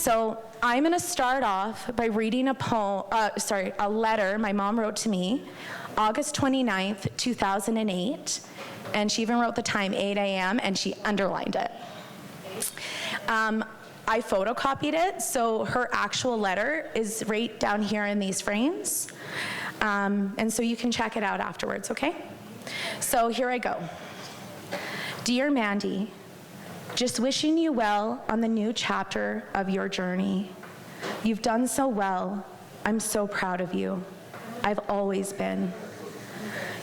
So I'm going to start off by reading a letter my mom wrote to me, August 29th, 2008, and she even wrote the time, 8 a.m., and she underlined it. I photocopied it, so her actual letter is right down here in these frames, and so you can check it out afterwards, okay? So here I go. Dear Mandy, just wishing you well on the new chapter of your journey. You've done so well. I'm so proud of you. I've always been.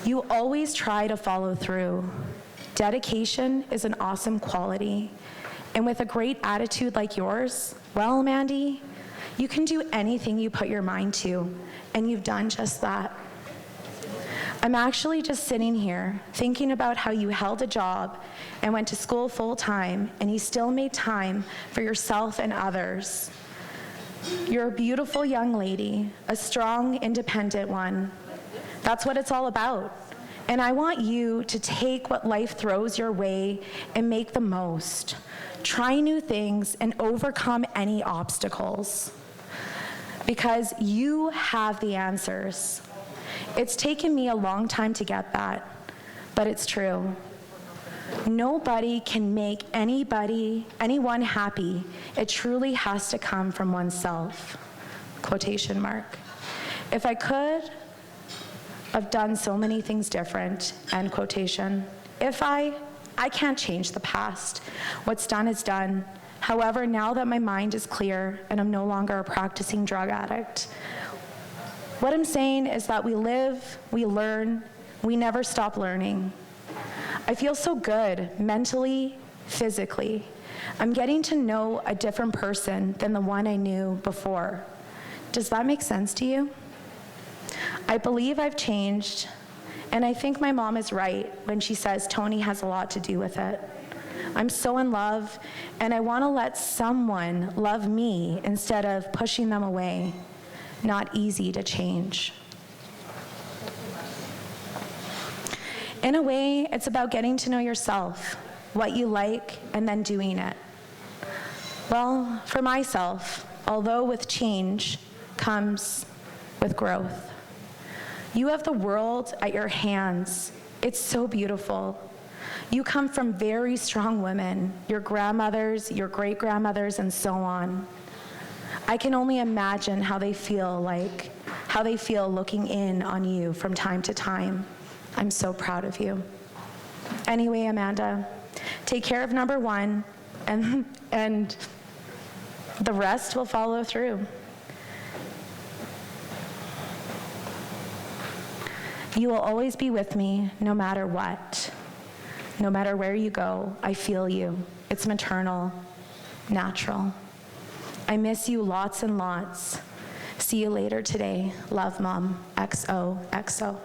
You always try to follow through. Dedication is an awesome quality. And with a great attitude like yours, well, Mandy, you can do anything you put your mind to, and you've done just that. I'm actually just sitting here thinking about how you held a job and went to school full time, and you still made time for yourself and others. You're a beautiful young lady, a strong, independent one. That's what it's all about. And I want you to take what life throws your way and make the most. Try new things and overcome any obstacles. Because you have the answers. It's taken me a long time to get that, but it's true. Nobody can make anyone happy. It truly has to come from oneself. Quotation mark. If I could have done so many things different, end quotation. If I can't change the past. What's done is done. However, now that my mind is clear and I'm no longer a practicing drug addict, what I'm saying is that we live, we learn, we never stop learning. I feel so good, mentally, physically. I'm getting to know a different person than the one I knew before. Does that make sense to you? I believe I've changed, and I think my mom is right when she says Tony has a lot to do with it. I'm so in love, and I want to let someone love me instead of pushing them away. Not easy to change. In a way, it's about getting to know yourself, what you like, and then doing it. Well, for myself, although with change comes with growth. You have the world at your hands. It's so beautiful. You come from very strong women, your grandmothers, your great-grandmothers, and so on. I can only imagine how they feel looking in on you from time to time. I'm so proud of you. Anyway, Amanda, take care of number one, and the rest will follow through. You will always be with me, no matter what. No matter where you go, I feel you. It's maternal, natural. I miss you lots and lots. See you later today. Love, Mom. XOXO.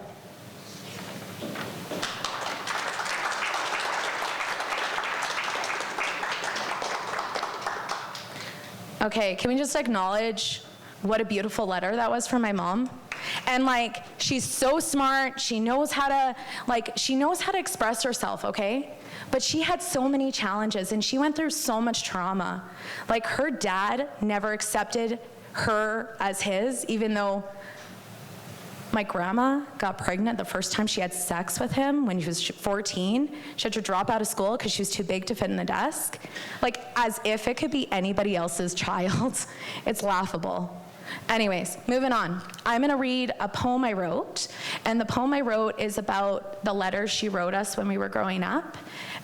Okay, can we just acknowledge what a beautiful letter that was from my mom? And she's so smart, she knows how to express herself, okay? But she had so many challenges and she went through so much trauma. Her dad never accepted her as his, even though my grandma got pregnant the first time she had sex with him when she was 14. She had to drop out of school because she was too big to fit in the desk. As if it could be anybody else's child. It's laughable. Anyways, moving on. I'm going to read a poem I wrote, and the poem I wrote is about the letters she wrote us when we were growing up,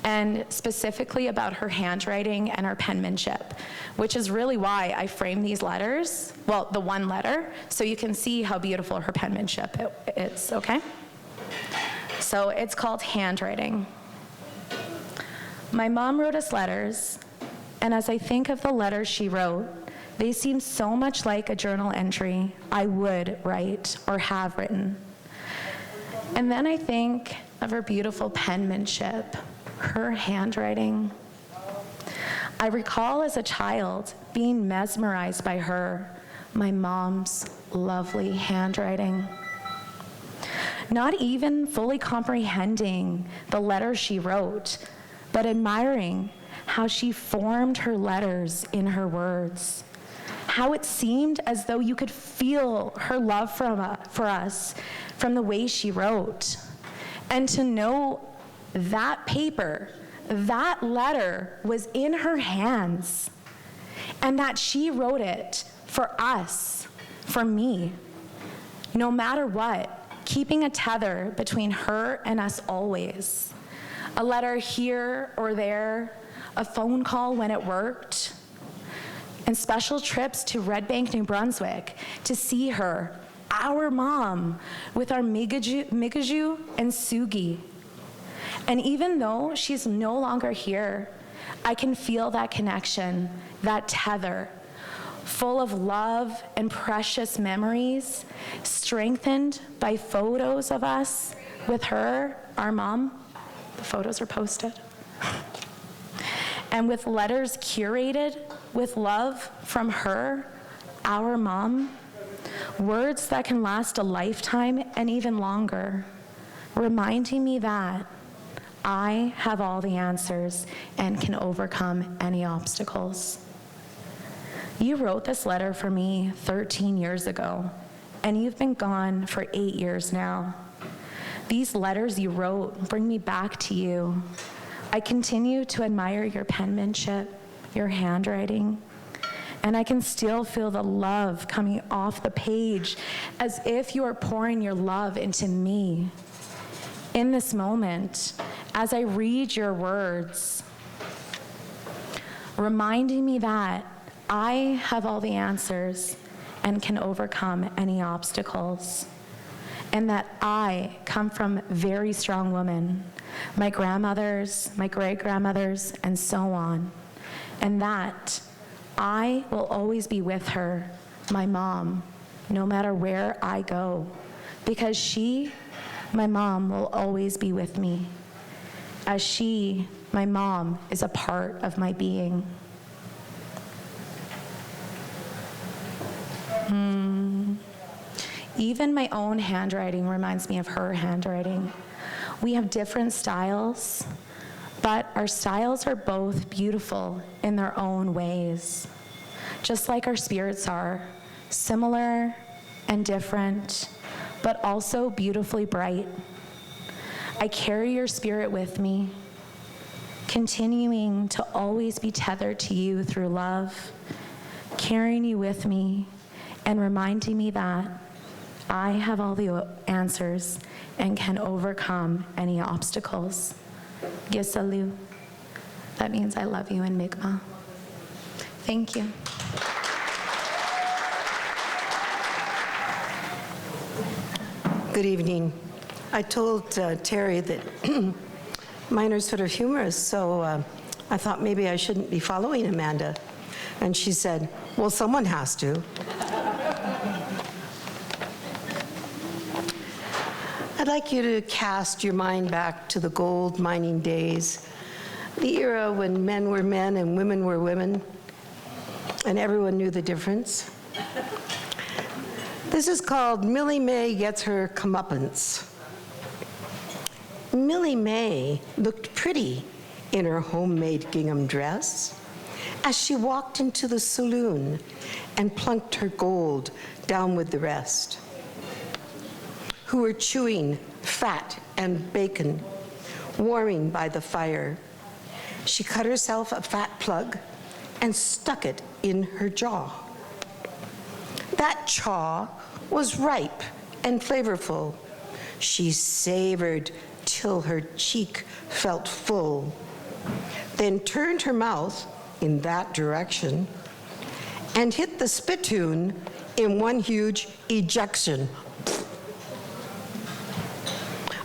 and specifically about her handwriting and her penmanship, which is really why I framed these letters, well, the one letter, so you can see how beautiful her penmanship is, okay? So it's called Handwriting. My mom wrote us letters, and as I think of the letters she wrote, they seem so much like a journal entry I would write or have written. And then I think of her beautiful penmanship, her handwriting. I recall as a child being mesmerized by her, my mom's lovely handwriting. Not even fully comprehending the letter she wrote, but admiring how she formed her letters in her words. how it seemed as though you could feel her love for us from the way she wrote. And to know that paper, that letter was in her hands, and that she wrote it for us, for me, no matter what, keeping a tether between her and us always. A letter here or there, a phone call when it worked, and special trips to Red Bank, New Brunswick to see her, our mom, with our Migaju and Sugi. And even though she's no longer here, I can feel that connection, that tether, full of love and precious memories, strengthened by photos of us with her, our mom. The photos are posted. And with letters curated with love from her, our mom, words that can last a lifetime and even longer, reminding me that I have all the answers and can overcome any obstacles. You wrote this letter for me 13 years ago, and you've been gone for 8 years now. These letters you wrote bring me back to you. I continue to admire your penmanship, your handwriting, and I can still feel the love coming off the page as if you are pouring your love into me. In this moment, as I read your words, reminding me that I have all the answers and can overcome any obstacles, and that I come from very strong women, my grandmothers, my great-grandmothers, and so on, and that I will always be with her, my mom, no matter where I go, because she, my mom, will always be with me, as she, my mom, is a part of my being. Even my own handwriting reminds me of her handwriting. We have different styles, but our styles are both beautiful in their own ways, just like our spirits are, similar and different, but also beautifully bright. I carry your spirit with me, continuing to always be tethered to you through love, carrying you with me, and reminding me that I have all the answers and can overcome any obstacles. Yesalu. That means I love you in Mi'kmaq. Thank you. Good evening. I told Teri that mine are sort of humorous, so I thought maybe I shouldn't be following Amanda. And she said, well, someone has to. I'd like you to cast your mind back to the gold mining days, the era when men were men and women were women, and everyone knew the difference. This is called Millie Mae Gets Her Comeuppance. Millie Mae looked pretty in her homemade gingham dress as she walked into the saloon and plunked her gold down with the rest, who were chewing fat and bacon, warming by the fire. She cut herself a fat plug and stuck it in her jaw. That chaw was ripe and flavorful. She savored till her cheek felt full, then turned her mouth in that direction and hit the spittoon in one huge ejection.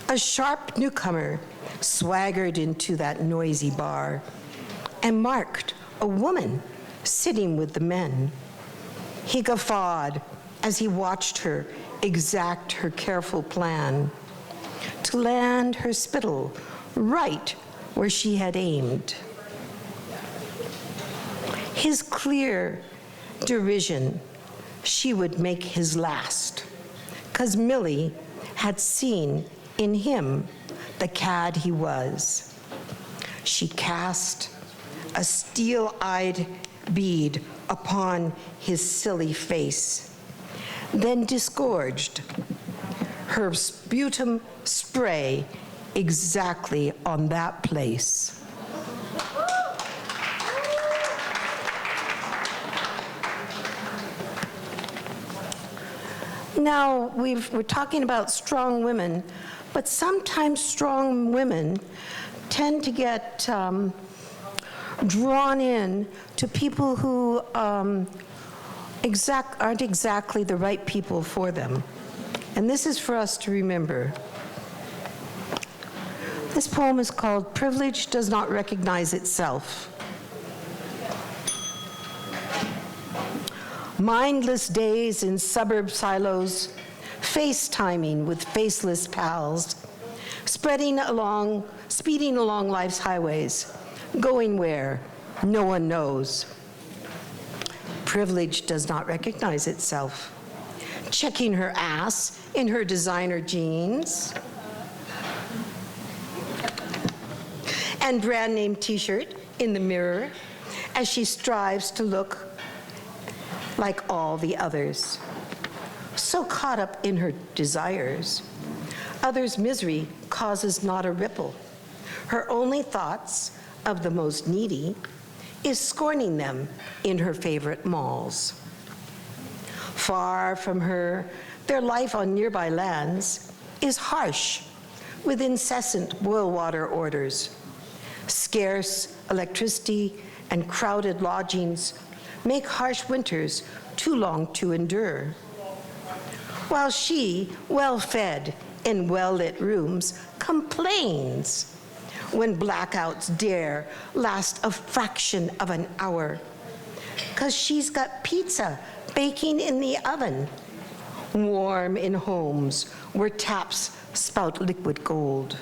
A sharp newcomer swaggered into that noisy bar and marked a woman sitting with the men. He guffawed as he watched her exact her careful plan to land her spittle right where she had aimed. His clear derision she would make his last, 'cause Millie had seen in him the cad he was. She cast a steel-eyed bead upon his silly face, then disgorged her sputum spray exactly on that place. Now, we're talking about strong women, but sometimes strong women tend to get drawn in to people who aren't exactly the right people for them. And this is for us to remember. This poem is called "Privilege Does Not Recognize Itself." Mindless days in suburb silos, FaceTiming with faceless pals, speeding along life's highways, going where no one knows. Privilege does not recognize itself. Checking her ass in her designer jeans and brand name t-shirt in the mirror as she strives to look like all the others. So caught up in her desires, others' misery causes not a ripple. Her only thoughts of the most needy is scorning them in her favorite malls. Far from her, their life on nearby lands is harsh with incessant boil water orders. Scarce electricity and crowded lodgings make harsh winters too long to endure. While she, well-fed in well-lit rooms, complains when blackouts dare last a fraction of an hour, 'cause she's got pizza baking in the oven, warm in homes where taps spout liquid gold.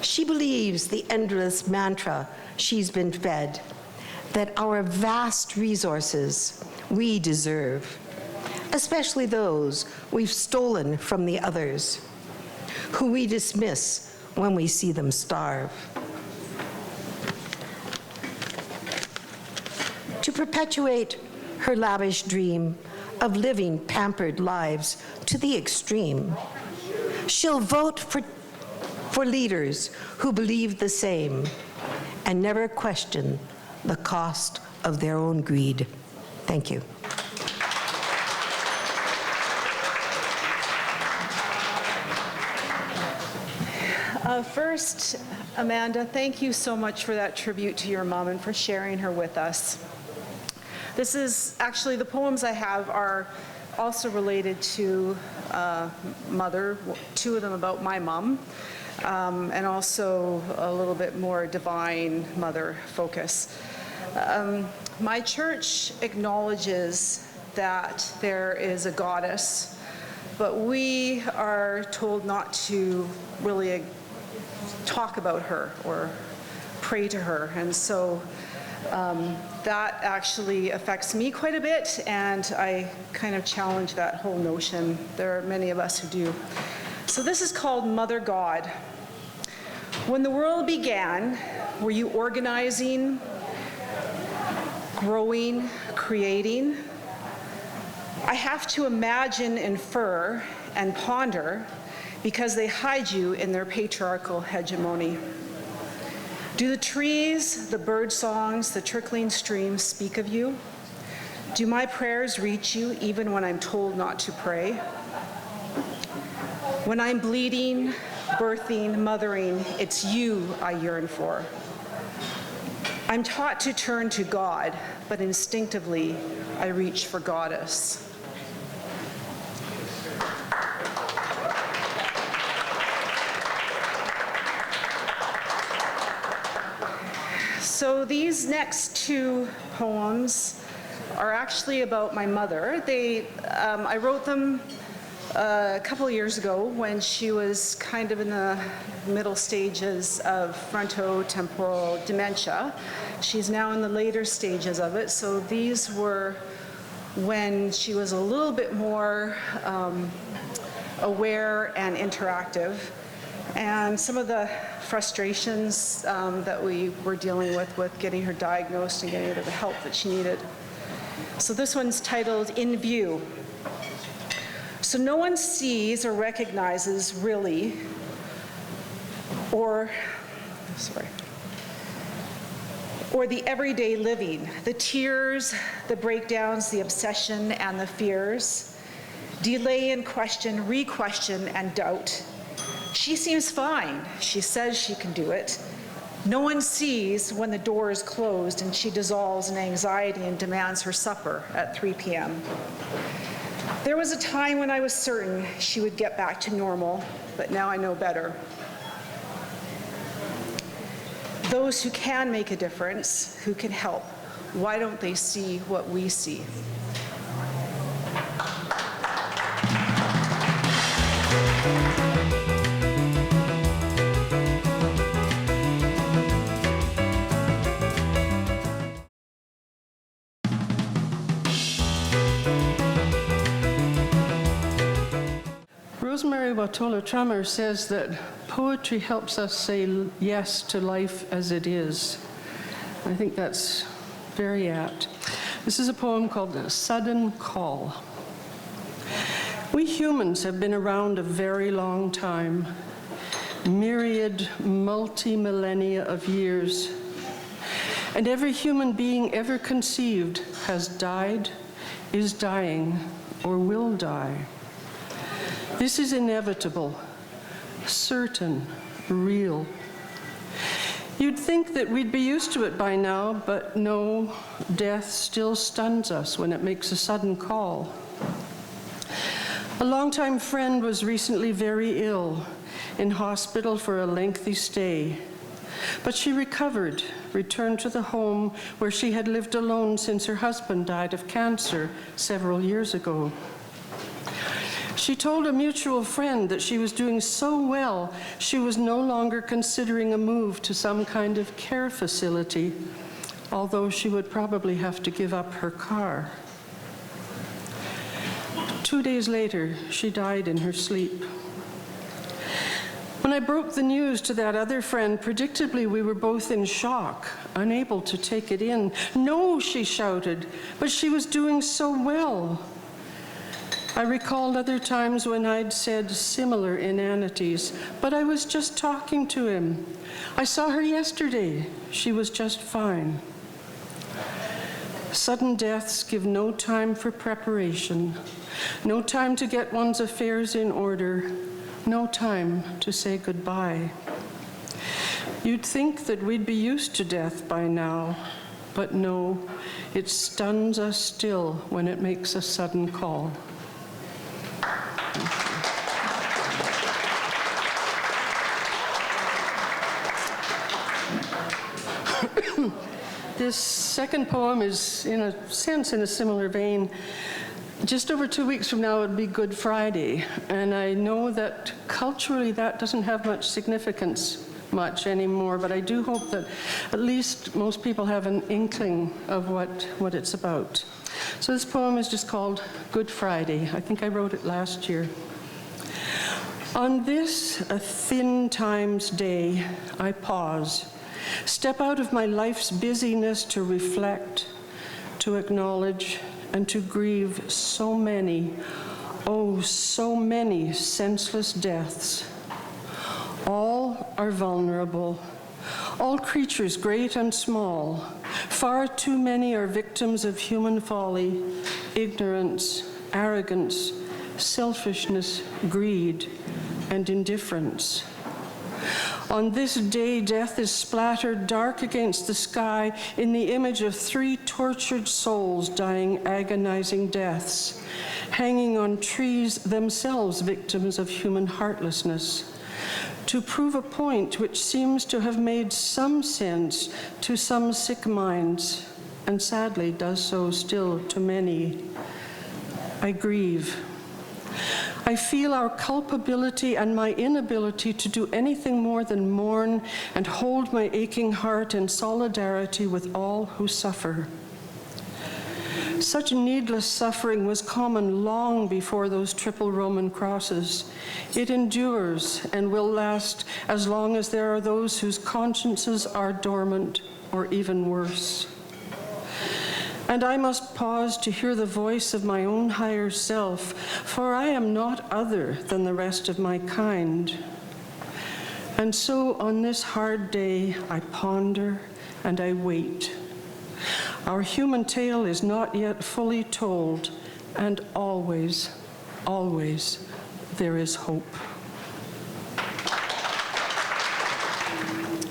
She believes the endless mantra she's been fed, that our vast resources we deserve, especially those we've stolen from the others, who we dismiss when we see them starve. To perpetuate her lavish dream of living pampered lives to the extreme, she'll vote for leaders who believe the same and never question the cost of their own greed. Thank you. First, Amanda, thank you so much for that tribute to your mom and for sharing her with us. This is actually, the poems I have are also related to mother, two of them about my mom, and also a little bit more divine mother focus. My church acknowledges that there is a goddess, but we are told not to really talk about her or pray to her. And so that actually affects me quite a bit, and I kind of challenge that whole notion. There are many of us who do. So this is called Mother God. When the world began, were you organizing, growing, creating? I have to imagine, infer, and ponder because they hide you in their patriarchal hegemony. Do the trees, the bird songs, the trickling streams speak of you? Do my prayers reach you even when I'm told not to pray? When I'm bleeding, birthing, mothering, it's you I yearn for. I'm taught to turn to God, but instinctively I reach for Goddess. So these next two poems are actually about my mother. I wrote them a couple of years ago when she was kind of in the middle stages of frontotemporal dementia. She's now in the later stages of it. So these were when she was a little bit more aware and interactive. and some of the frustrations that we were dealing with getting her diagnosed and getting her the help that she needed. So this one's titled In View. So no one sees or recognizes really, or the everyday living, the tears, the breakdowns, the obsession, and the fears, delay and question, re-question, and doubt. She seems fine. She says she can do it. No one sees when the door is closed and she dissolves in anxiety and demands her supper at 3 p.m. There was a time when I was certain she would get back to normal, but now I know better. Those who can make a difference, who can help, why don't they see what we see? Rosemary Watola Trummer says that poetry helps us say yes to life as it is. I think that's very apt. This is a poem called A Sudden Call. We humans have been around a very long time, myriad, multi-millennia of years. And every human being ever conceived has died, is dying, or will die. This is inevitable, certain, real. You'd think that we'd be used to it by now, but no, death still stuns us when it makes a sudden call. A longtime friend was recently very ill, in hospital for a lengthy stay. But she recovered, returned to the home where she had lived alone since her husband died of cancer several years ago. She told a mutual friend that she was doing so well, she was no longer considering a move to some kind of care facility, although she would probably have to give up her car. 2 days later, she died in her sleep. When I broke the news to that other friend, predictably we were both in shock, unable to take it in. "No," she shouted, "but she was doing so well." I recalled other times when I'd said similar inanities, "But I was just talking to him. I saw her yesterday. She was just fine." Sudden deaths give no time for preparation, no time to get one's affairs in order, no time to say goodbye. You'd think that we'd be used to death by now, but no, it stuns us still when it makes a sudden call. This second poem is, in a sense, in a similar vein. Just over 2 weeks from now would be Good Friday, and I know that culturally that doesn't have much significance anymore, but I do hope that at least most people have an inkling of what it's about. So this poem is just called Good Friday. I think I wrote it last year. On this, a thin times day, I pause, step out of my life's busyness to reflect, to acknowledge, and to grieve so many, oh, so many senseless deaths. All are vulnerable, all creatures great and small. Far too many are victims of human folly, ignorance, arrogance, selfishness, greed, and indifference. On this day, death is splattered dark against the sky in the image of 3 tortured souls dying agonizing deaths, hanging on trees, themselves victims of human heartlessness, to prove a point which seems to have made some sense to some sick minds, and sadly does so still to many. I grieve. I feel our culpability and my inability to do anything more than mourn and hold my aching heart in solidarity with all who suffer. Such needless suffering was common long before those triple Roman crosses. It endures and will last as long as there are those whose consciences are dormant, or even worse. And I must pause to hear the voice of my own higher self, for I am not other than the rest of my kind. And so on this hard day, I ponder and I wait. Our human tale is not yet fully told, and always, always, there is hope.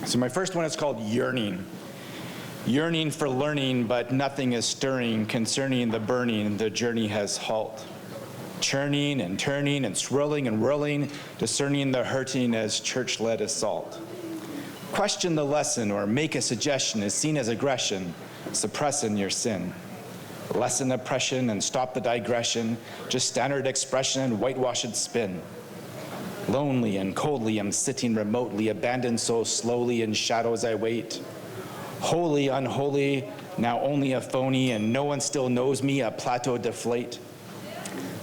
So my first one is called Yearning. Yearning for learning, but nothing is stirring concerning the burning, the journey has halt. Churning and turning and swirling and whirling, discerning the hurting as church-led assault. Question the lesson or make a suggestion is seen as aggression, suppressing your sin. Lessen oppression and stop the digression, just standard expression and whitewashed spin. Lonely and coldly I'm sitting remotely, abandoned so slowly in shadows I wait. Holy, unholy, now only a phony, and no one still knows me, a plateau deflate.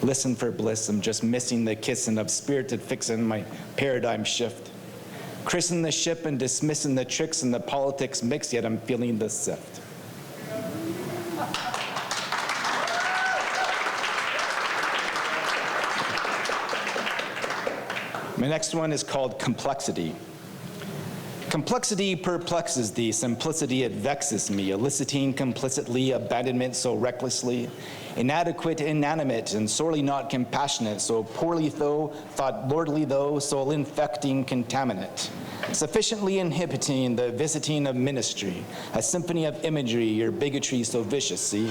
Listen for bliss, I'm just missing the kissing of spirited fixin' my paradigm shift. Christen the ship and dismissing the tricks and the politics mix, yet I'm feeling the sift. My next one is called Complexity. Complexity perplexes thee, simplicity it vexes me, eliciting complicitly, abandonment so recklessly, inadequate, inanimate, and sorely not compassionate, so poorly though, thought lordly though, soul infecting, contaminate, sufficiently inhibiting the visiting of ministry, a symphony of imagery, your bigotry so vicious, see,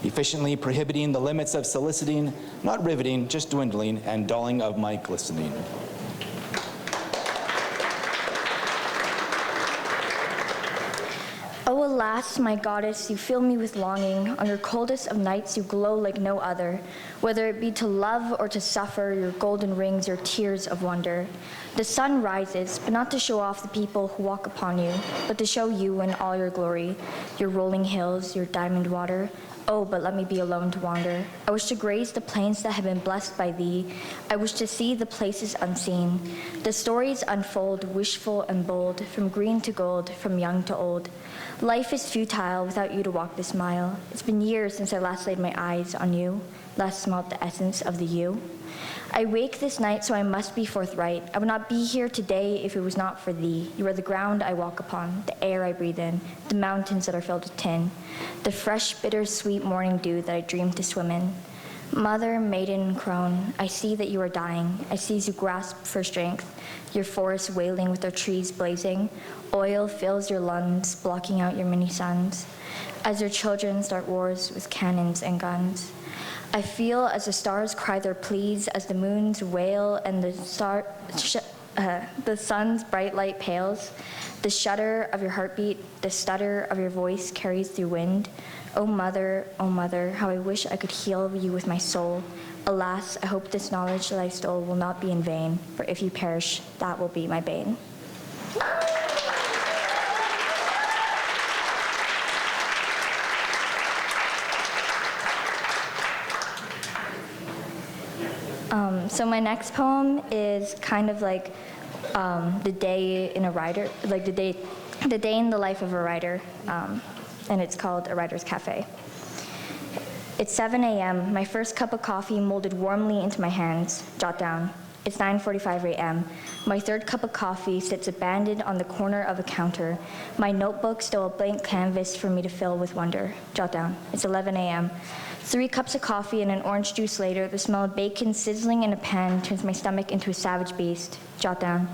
efficiently prohibiting the limits of soliciting, not riveting, just dwindling, and dulling of my glistening. Oh, alas, my goddess, you fill me with longing. On your coldest of nights, you glow like no other. Whether it be to love or to suffer, your golden rings, your tears of wonder. The sun rises, but not to show off the people who walk upon you, but to show you in all your glory, your rolling hills, your diamond water. Oh, but let me be alone to wander. I wish to graze the plains that have been blessed by thee. I wish to see the places unseen. The stories unfold, wishful and bold, from green to gold, from young to old. Life is futile without you to walk this mile. It's been years since I last laid my eyes on you, last smelt the essence of the you. I wake this night, so I must be forthright. I would not be here today if it was not for thee. You are the ground I walk upon, the air I breathe in, the mountains that are filled with tin, the fresh, bitter-sweet morning dew that I dream to swim in. Mother, maiden, crone, I see that you are dying. I see as you grasp for strength, your forests wailing with their trees blazing. Oil fills your lungs, blocking out your many suns, as your children start wars with cannons and guns. I feel as the stars cry their pleas, as the moons wail and the sun's bright light pales. The shudder of your heartbeat, the stutter of your voice carries through wind. Oh mother, how I wish I could heal you with my soul. Alas, I hope this knowledge that I stole will not be in vain, for if you perish, that will be my bane. So my next poem is kind of like the day in a writer, like the day in the life of a writer, and it's called A Writer's Cafe. It's 7 a.m. My first cup of coffee molded warmly into my hands. Jot down. It's 9:45 a.m. My third cup of coffee sits abandoned on the corner of a counter. My notebook still a blank canvas for me to fill with wonder. Jot down. It's 11 a.m. 3 cups of coffee and an orange juice later, the smell of bacon sizzling in a pan turns my stomach into a savage beast. Jot down.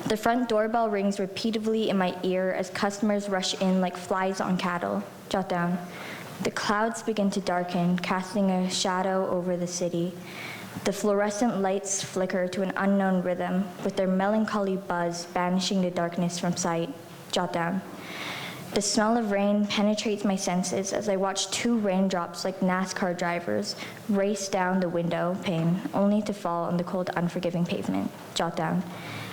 The front doorbell rings repeatedly in my ear as customers rush in like flies on cattle. Jot down. The clouds begin to darken, casting a shadow over the city. The fluorescent lights flicker to an unknown rhythm, with their melancholy buzz banishing the darkness from sight. Jot down. The smell of rain penetrates my senses as I watch 2 raindrops like NASCAR drivers race down the window pane, only to fall on the cold, unforgiving pavement. Jot down.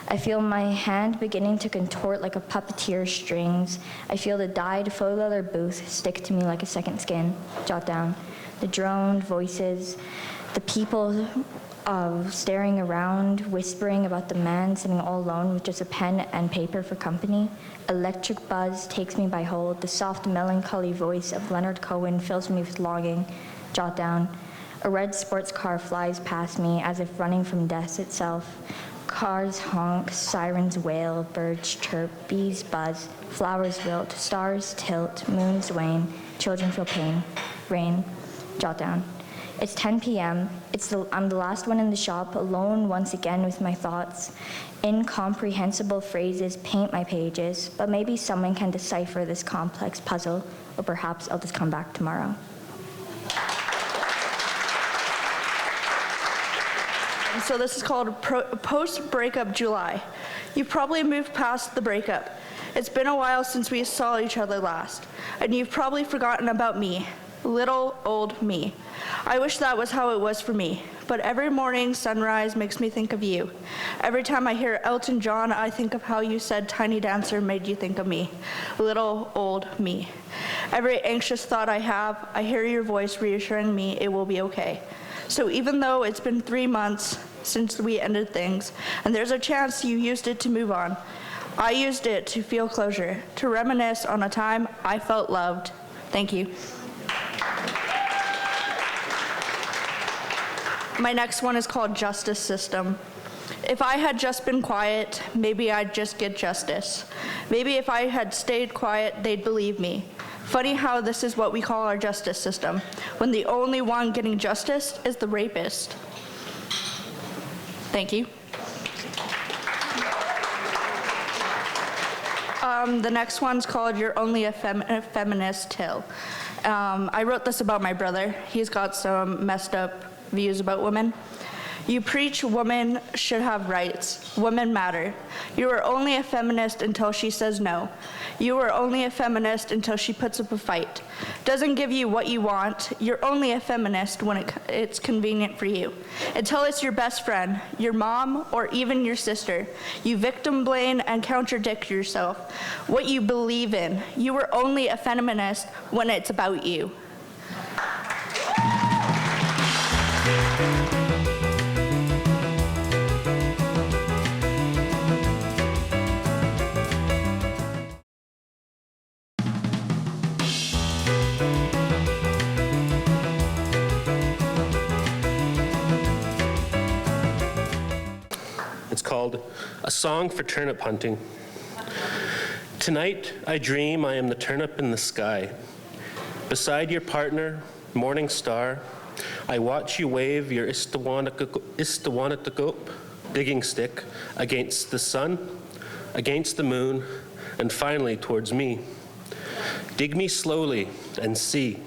I feel my hand beginning to contort like a puppeteer's strings. I feel the dyed faux leather booth stick to me like a second skin. Jot down. The droned voices, the people staring around, whispering about the man sitting all alone with just a pen and paper for company. Electric buzz takes me by hold. The soft, melancholy voice of Leonard Cohen fills me with longing. Jot down. A red sports car flies past me as if running from death itself. Cars honk, sirens wail, birds chirp, bees buzz, flowers wilt, stars tilt, moons wane, children feel pain. Rain. Jot down. It's 10 p.m. I'm the last one in the shop, alone once again with my thoughts. Incomprehensible phrases paint my pages, but maybe someone can decipher this complex puzzle, or perhaps I'll just come back tomorrow. So this is called Post-Breakup July. You've probably moved past the breakup. It's been a while since we saw each other last, and you've probably forgotten about me. Little old me. I wish that was how it was for me, but every morning sunrise makes me think of you. Every time I hear Elton John, I think of how you said Tiny Dancer made you think of me. Little old me. Every anxious thought I have, I hear your voice reassuring me it will be okay. So even though it's been 3 months since we ended things, and there's a chance you used it to move on, I used it to feel closure, to reminisce on a time I felt loved. Thank you. My next one is called Justice System. If I had just been quiet, maybe I'd just get justice. Maybe if I had stayed quiet, they'd believe me. Funny how this is what we call our justice system, when the only one getting justice is the rapist. Thank you. The next one's called You're Only a Feminist Till. I wrote this about my brother. He's got some messed up views about women. You preach women should have rights. Women matter. You are only a feminist until she says no. You are only a feminist until she puts up a fight. Doesn't give you what you want. You're only a feminist when it's convenient for you. Until it's your best friend, your mom, or even your sister. You victim blame and contradict yourself. What you believe in. You are only a feminist when it's about you. It's called A Song for Turnip Hunting. Tonight, I dream I am the turnip in the sky. Beside your partner, morning star, I watch you wave your Istawanatagope digging stick against the sun, against the moon, and finally towards me. Dig me slowly and see.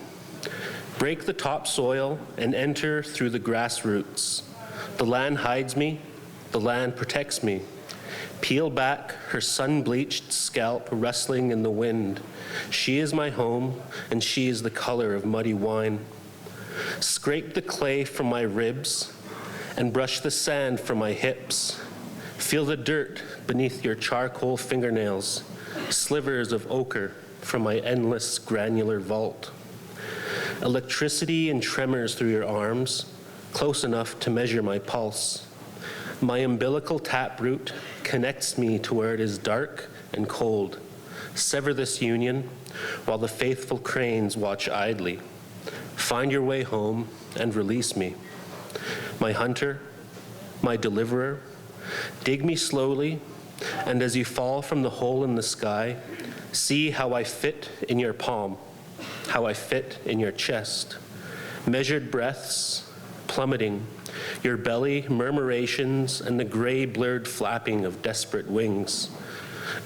Break the topsoil and enter through the grass roots. The land hides me. The land protects me. Peel back her sun-bleached scalp rustling in the wind. She is my home, and she is the color of muddy wine. Scrape the clay from my ribs and brush the sand from my hips. Feel the dirt beneath your charcoal fingernails, slivers of ochre from my endless granular vault. Electricity and tremors through your arms, close enough to measure my pulse. My umbilical taproot connects me to where it is dark and cold. Sever this union while the faithful cranes watch idly. Find your way home and release me. My hunter, my deliverer, dig me slowly, and as you fall from the hole in the sky, see how I fit in your palm, how I fit in your chest. Measured breaths, plummeting, your belly murmurations, and the gray blurred flapping of desperate wings.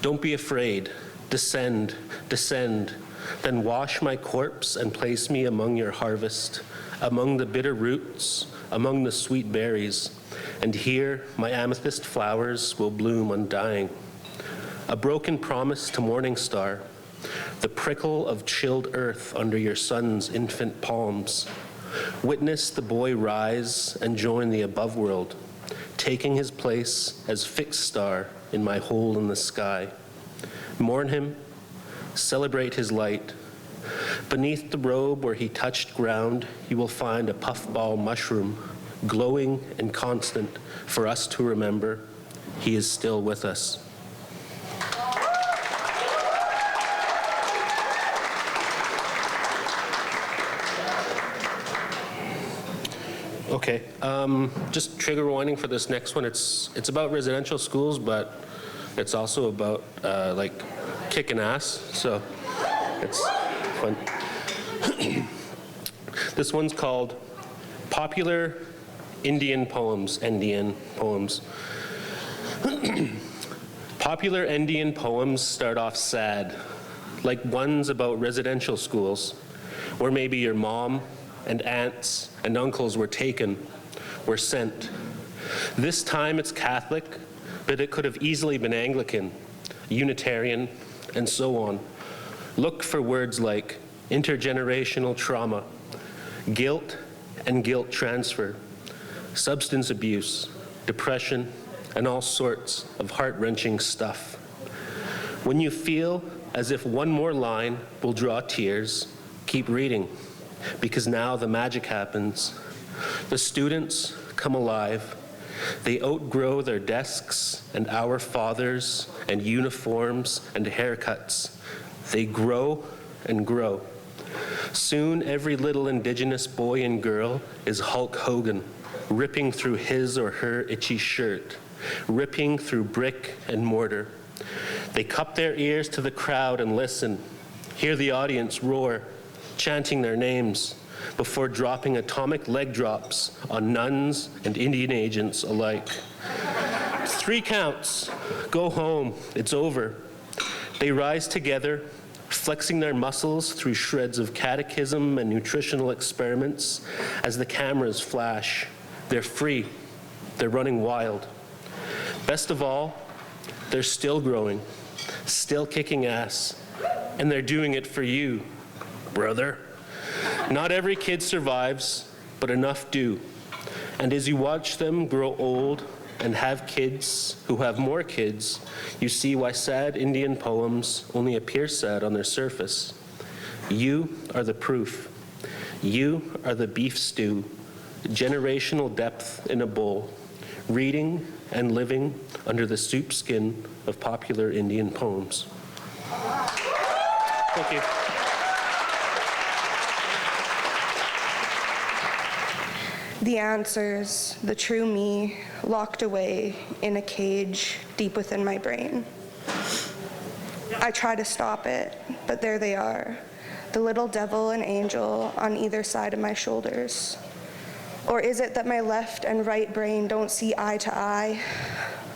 Don't be afraid. Descend, descend, then wash my corpse and place me among your harvest, among the bitter roots, among the sweet berries, and here my amethyst flowers will bloom undying. A broken promise to morning star, the prickle of chilled earth under your son's infant palms. Witness the boy rise and join the above world, taking his place as fixed star in my hole in the sky. Mourn him, celebrate his light. Beneath the robe where he touched ground, you will find a puffball mushroom, glowing and constant for us to remember. He is still with us. Okay, just trigger warning for this next one. It's about residential schools, but it's also about like kicking ass, so it's fun. This one's called Popular Indian Poems, Indian Poems. Popular Indian poems start off sad, like ones about residential schools, where maybe your mom and aunts and uncles were taken, were sent. This time it's Catholic, but it could have easily been Anglican, Unitarian, and so on. Look for words like intergenerational trauma, guilt and guilt transfer, substance abuse, depression, and all sorts of heart-wrenching stuff. When you feel as if one more line will draw tears, keep reading, because now the magic happens. The students come alive. They outgrow their desks and our fathers and uniforms and haircuts. They grow and grow. Soon every little Indigenous boy and girl is Hulk Hogan, ripping through his or her itchy shirt, ripping through brick and mortar. They cup their ears to the crowd and listen, hear the audience roar, chanting their names, before dropping atomic leg drops on nuns and Indian agents alike. 3 counts, go home, it's over. They rise together, flexing their muscles through shreds of catechism and nutritional experiments as the cameras flash. They're free, they're running wild. Best of all, they're still growing, still kicking ass, and they're doing it for you, brother. Not every kid survives, but enough do. And as you watch them grow old and have kids who have more kids, you see why sad Indian poems only appear sad on their surface. You are the proof. You are the beef stew, generational depth in a bowl, reading and living under the soup skin of popular Indian poems. Thank you. The answers, the true me, locked away in a cage deep within my brain. I try to stop it, but there they are, the little devil and angel on either side of my shoulders. Or is it that my left and right brain don't see eye to eye?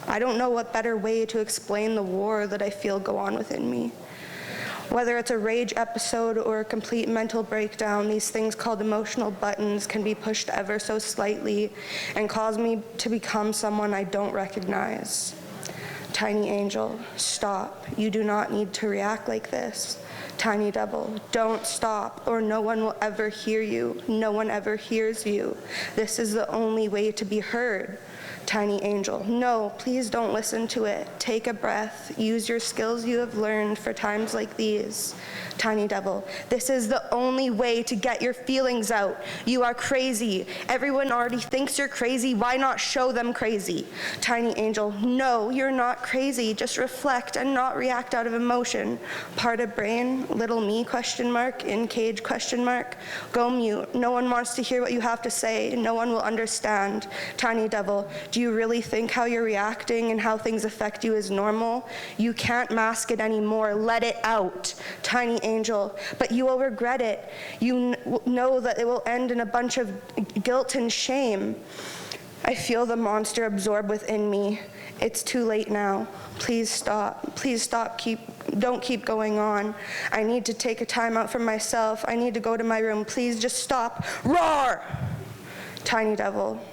I don't know what better way to explain the war that I feel go on within me. Whether it's a rage episode or a complete mental breakdown, these things called emotional buttons can be pushed ever so slightly and cause me to become someone I don't recognize. Tiny angel, stop. You do not need to react like this. Tiny devil, don't stop, or no one will ever hear you. No one ever hears you. This is the only way to be heard. Tiny angel, no, please don't listen to it. Take a breath. Use your skills you have learned for times like these. Tiny devil, this is the only way to get your feelings out. You are crazy. Everyone already thinks you're crazy. Why not show them crazy? Tiny angel, no, you're not crazy. Just reflect and not react out of emotion. Part of brain, little me, question mark, in cage, question mark. Go mute. No one wants to hear what you have to say. No one will understand. Tiny devil, do you really think how you're reacting and how things affect you is normal? You can't mask it anymore. Let it out. Tiny angel, but you will regret it. You know that it will end in a bunch of guilt and shame. I feel the monster absorb within me. It's too late now. Please stop. Please stop. Don't keep going on. I need to take a time out for myself. I need to go to my room. Please just stop. Roar! Tiny devil,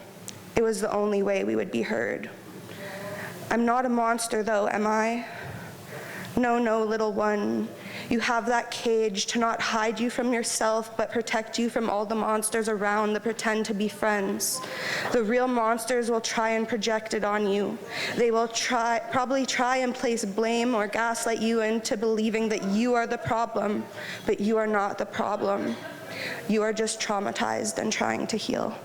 it was the only way we would be heard. I'm not a monster though, am I? No, no, little one. You have that cage to not hide you from yourself, but protect you from all the monsters around that pretend to be friends. The real monsters will try and project it on you. They will probably try and place blame or gaslight you into believing that you are the problem, but you are not the problem. You are just traumatized and trying to heal.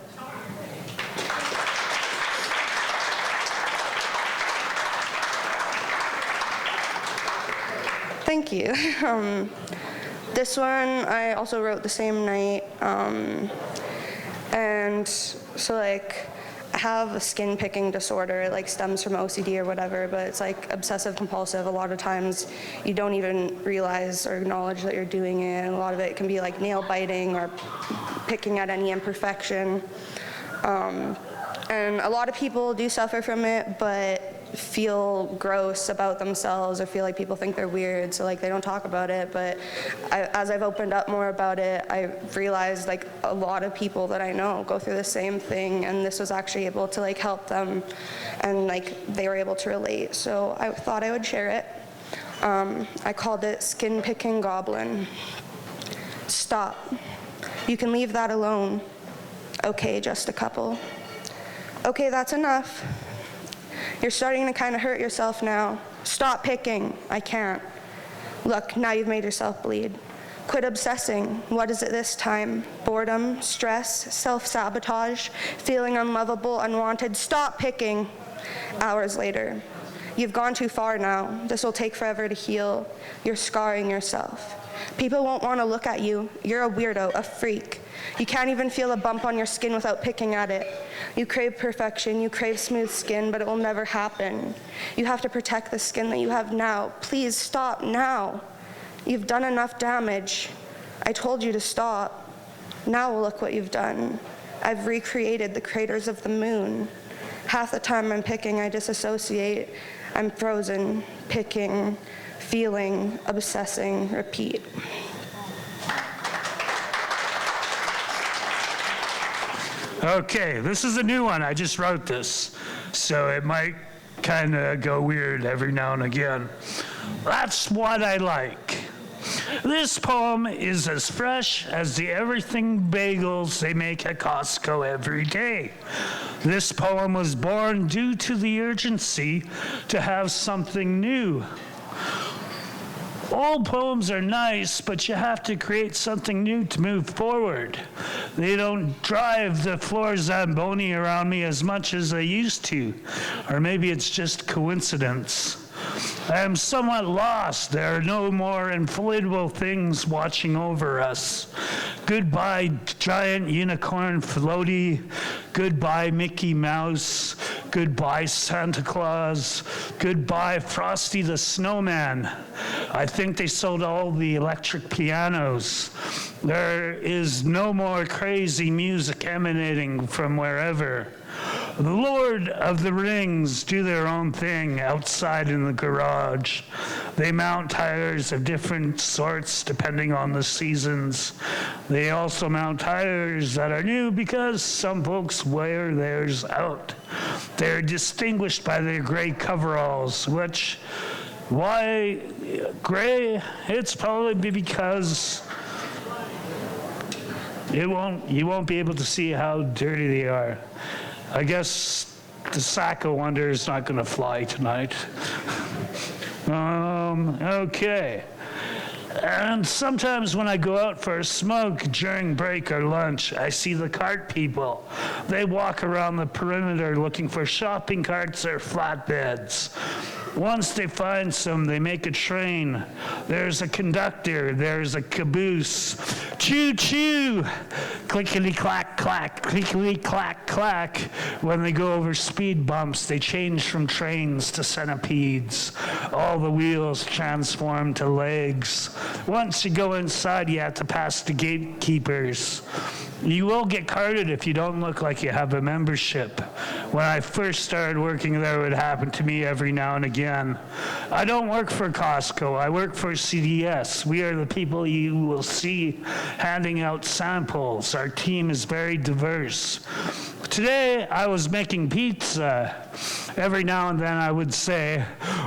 Thank you. This one I also wrote the same night. And so like, I have a skin picking disorder. It like stems from OCD or whatever, but it's like obsessive compulsive. A lot of times you don't even realize or acknowledge that you're doing it. And a lot of it can be like nail biting or picking at any imperfection. And a lot of people do suffer from it, but feel gross about themselves or feel like people think they're weird, so like they don't talk about it. But as I've opened up more about it, I've realized like a lot of people that I know go through the same thing, and this was actually able to like help them, and like they were able to relate. So I thought I would share it. I called it Skin Picking Goblin. Stop. You can leave that alone. Okay, just a couple. Okay, that's enough. You're starting to kind of hurt yourself now. Stop picking. I can't. Look, now you've made yourself bleed. Quit obsessing. What is it this time? Boredom, stress, self-sabotage, feeling unlovable, unwanted. Stop picking. Hours later. You've gone too far now. This will take forever to heal. You're scarring yourself. People won't want to look at you. You're a weirdo, a freak. You can't even feel a bump on your skin without picking at it. You crave perfection, you crave smooth skin, but it will never happen. You have to protect the skin that you have now. Please stop now. You've done enough damage. I told you to stop. Now look what you've done. I've recreated the craters of the moon. Half the time I'm picking, I disassociate. I'm frozen, picking, feeling, obsessing, repeat. Okay, this is a new one. I just wrote this, so it might kind of go weird every now and again. That's what I like. This poem is as fresh as the everything bagels they make at Costco every day. This poem was born due to the urgency to have something new. Old poems are nice, but you have to create something new to move forward. They don't drive the floor Zamboni around me as much as they used to, or maybe it's just coincidence. I am somewhat lost. There are no more inflatable things watching over us. Goodbye, giant unicorn floaty. Goodbye, Mickey Mouse. Goodbye, Santa Claus. Goodbye, Frosty the Snowman. I think they sold all the electric pianos. There is no more crazy music emanating from wherever. The Lord of the Rings do their own thing outside in the garage. They mount tires of different sorts depending on the seasons. They also mount tires that are new because some folks wear theirs out. They're distinguished by their gray coveralls, which, why gray? It's probably because you won't be able to see how dirty they are. I guess the sack of wonder is not going to fly tonight. Okay. And sometimes when I go out for a smoke during break or lunch, I see the cart people. They walk around the perimeter looking for shopping carts or flatbeds. Once they find some, they make a train. There's a conductor, there's a caboose. Choo-choo! Clickety-clack, clack, clickety-clack, clack. When they go over speed bumps, they change from trains to centipedes. All the wheels transform to legs. Once you go inside, you have to pass the gatekeepers. You will get carded if you don't look like you have a membership. When I first started working there, it would happen to me every now and again. I don't work for Costco. I work for CDS. We are the people you will see handing out samples. Our team is very diverse. Today, I was making pizza. Every now and then I would say,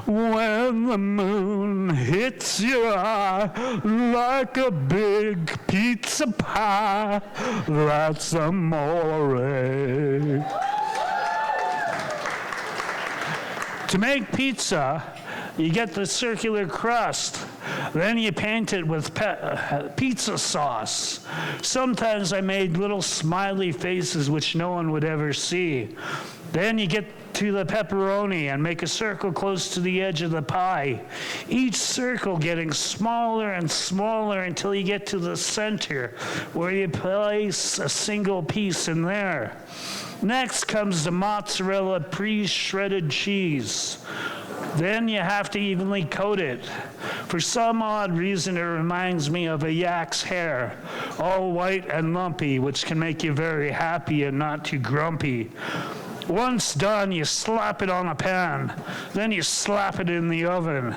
when the moon hits your eye like a big pizza pie, that's amore. To make pizza, you get the circular crust. Then you paint it with pizza sauce. Sometimes I made little smiley faces which no one would ever see. Then you get to the pepperoni and make a circle close to the edge of the pie, each circle getting smaller and smaller until you get to the center, where you place a single piece in there. Next comes the mozzarella pre-shredded cheese. Then you have to evenly coat it. For some odd reason, it reminds me of a yak's hair, all white and lumpy, which can make you very happy and not too grumpy. Once done, you slap it on a pan. Then you slap it in the oven.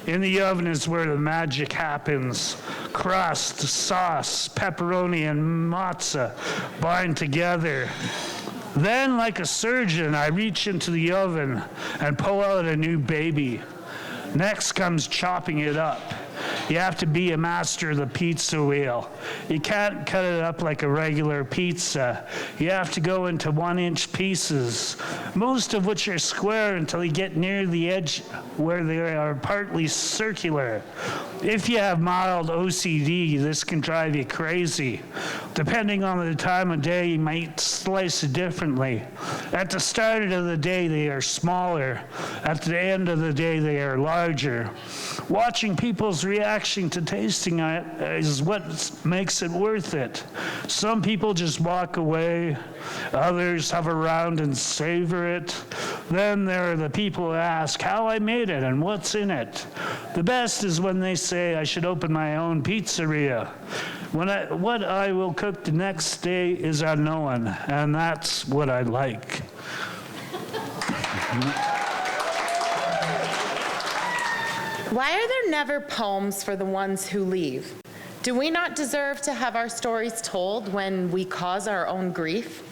In the oven is where the magic happens. Crust, sauce, pepperoni, and mozza bind together. Then, like a surgeon, I reach into the oven and pull out a new baby. Next comes chopping it up. You have to be a master of the pizza wheel. You can't cut it up like a regular pizza. You have to go into 1-inch pieces, most of which are square until you get near the edge where they are partly circular. If you have mild OCD, this can drive you crazy. Depending on the time of day, you might slice it differently. At the start of the day, they are smaller. At the end of the day, they are larger. Watching people's reaction to tasting it is what makes it worth it. Some people just walk away. Others hover around and savor it. Then there are the people who ask how I made it and what's in it. The best is when they say I should open my own pizzeria. What I will cook the next day is unknown, and that's what I like. Why are there never poems for the ones who leave? Do we not deserve to have our stories told when we cause our own grief?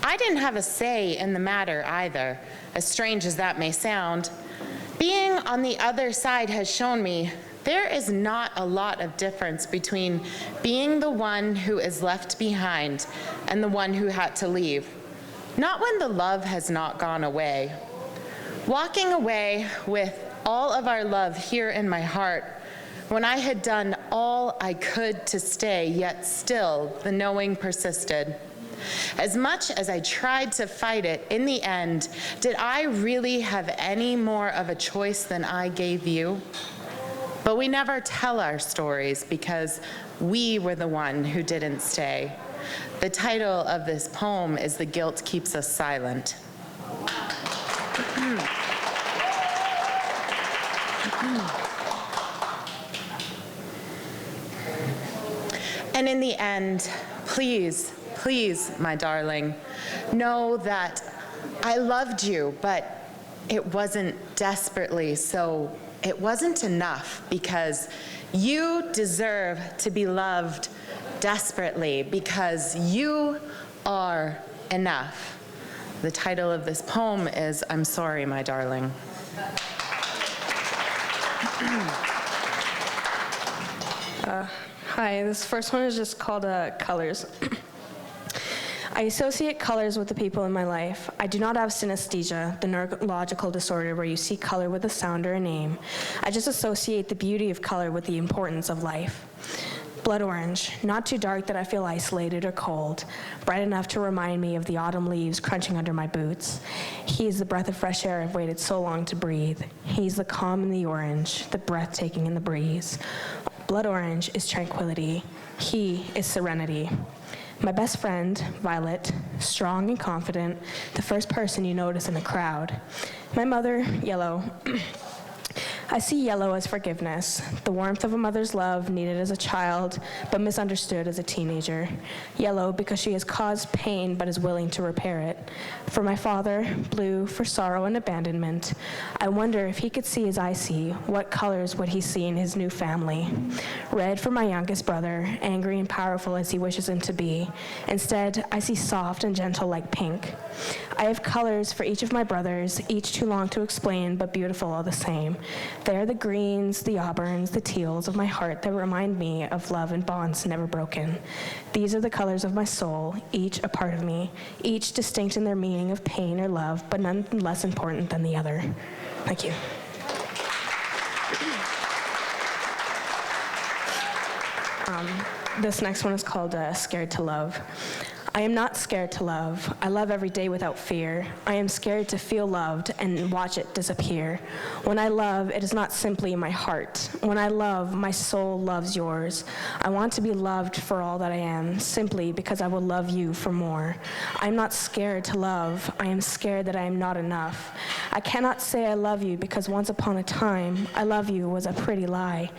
I didn't have a say in the matter either, as strange as that may sound. Being on the other side has shown me there is not a lot of difference between being the one who is left behind and the one who had to leave. Not when the love has not gone away. Walking away with all of our love here in my heart, when I had done all I could to stay, yet still the knowing persisted. As much as I tried to fight it, in the end, did I really have any more of a choice than I gave you? But we never tell our stories because we were the one who didn't stay. The title of this poem is "The Guilt Keeps Us Silent." And in the end, please, please, my darling, know that I loved you, but it wasn't desperately, so it wasn't enough, because you deserve to be loved desperately, because you are enough. The title of this poem is "I'm Sorry, My Darling." Hi, this first one is just called Colors. I associate colors with the people in my life. I do not have synesthesia, the neurological disorder where you see color with a sound or a name. I just associate the beauty of color with the importance of life. Blood orange, not too dark that I feel isolated or cold, bright enough to remind me of the autumn leaves crunching under my boots. He is the breath of fresh air I've waited so long to breathe. He's the calm in the orange, the breathtaking in the breeze. Blood orange is tranquility. He is serenity. My best friend, Violet, strong and confident, the first person you notice in a crowd. My mother, yellow. I see yellow as forgiveness, the warmth of a mother's love needed as a child, but misunderstood as a teenager. Yellow because she has caused pain but is willing to repair it. For my father, blue for sorrow and abandonment. I wonder if he could see as I see, what colors would he see in his new family? Red for my youngest brother, angry and powerful as he wishes him to be. Instead, I see soft and gentle like pink. I have colors for each of my brothers, each too long to explain, but beautiful all the same. They are the greens, the auburns, the teals of my heart that remind me of love and bonds never broken. These are the colors of my soul, each a part of me, each distinct in their meaning of pain or love, but none less important than the other. Thank you. This next one is called Scared to Love. I am not scared to love. I love every day without fear. I am scared to feel loved and watch it disappear. When I love, it is not simply my heart. When I love, my soul loves yours. I want to be loved for all that I am, simply because I will love you for more. I am not scared to love. I am scared that I am not enough. I cannot say I love you because once upon a time, I love you was a pretty lie.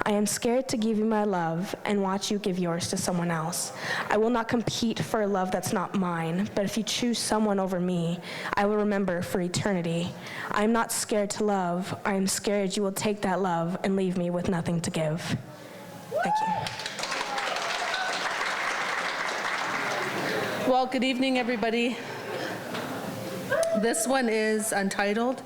I am scared to give you my love and watch you give yours to someone else. I will not compete for a love that's not mine, but if you choose someone over me, I will remember for eternity. I am not scared to love. I am scared you will take that love and leave me with nothing to give. Thank you. Well, good evening, everybody. This one is untitled.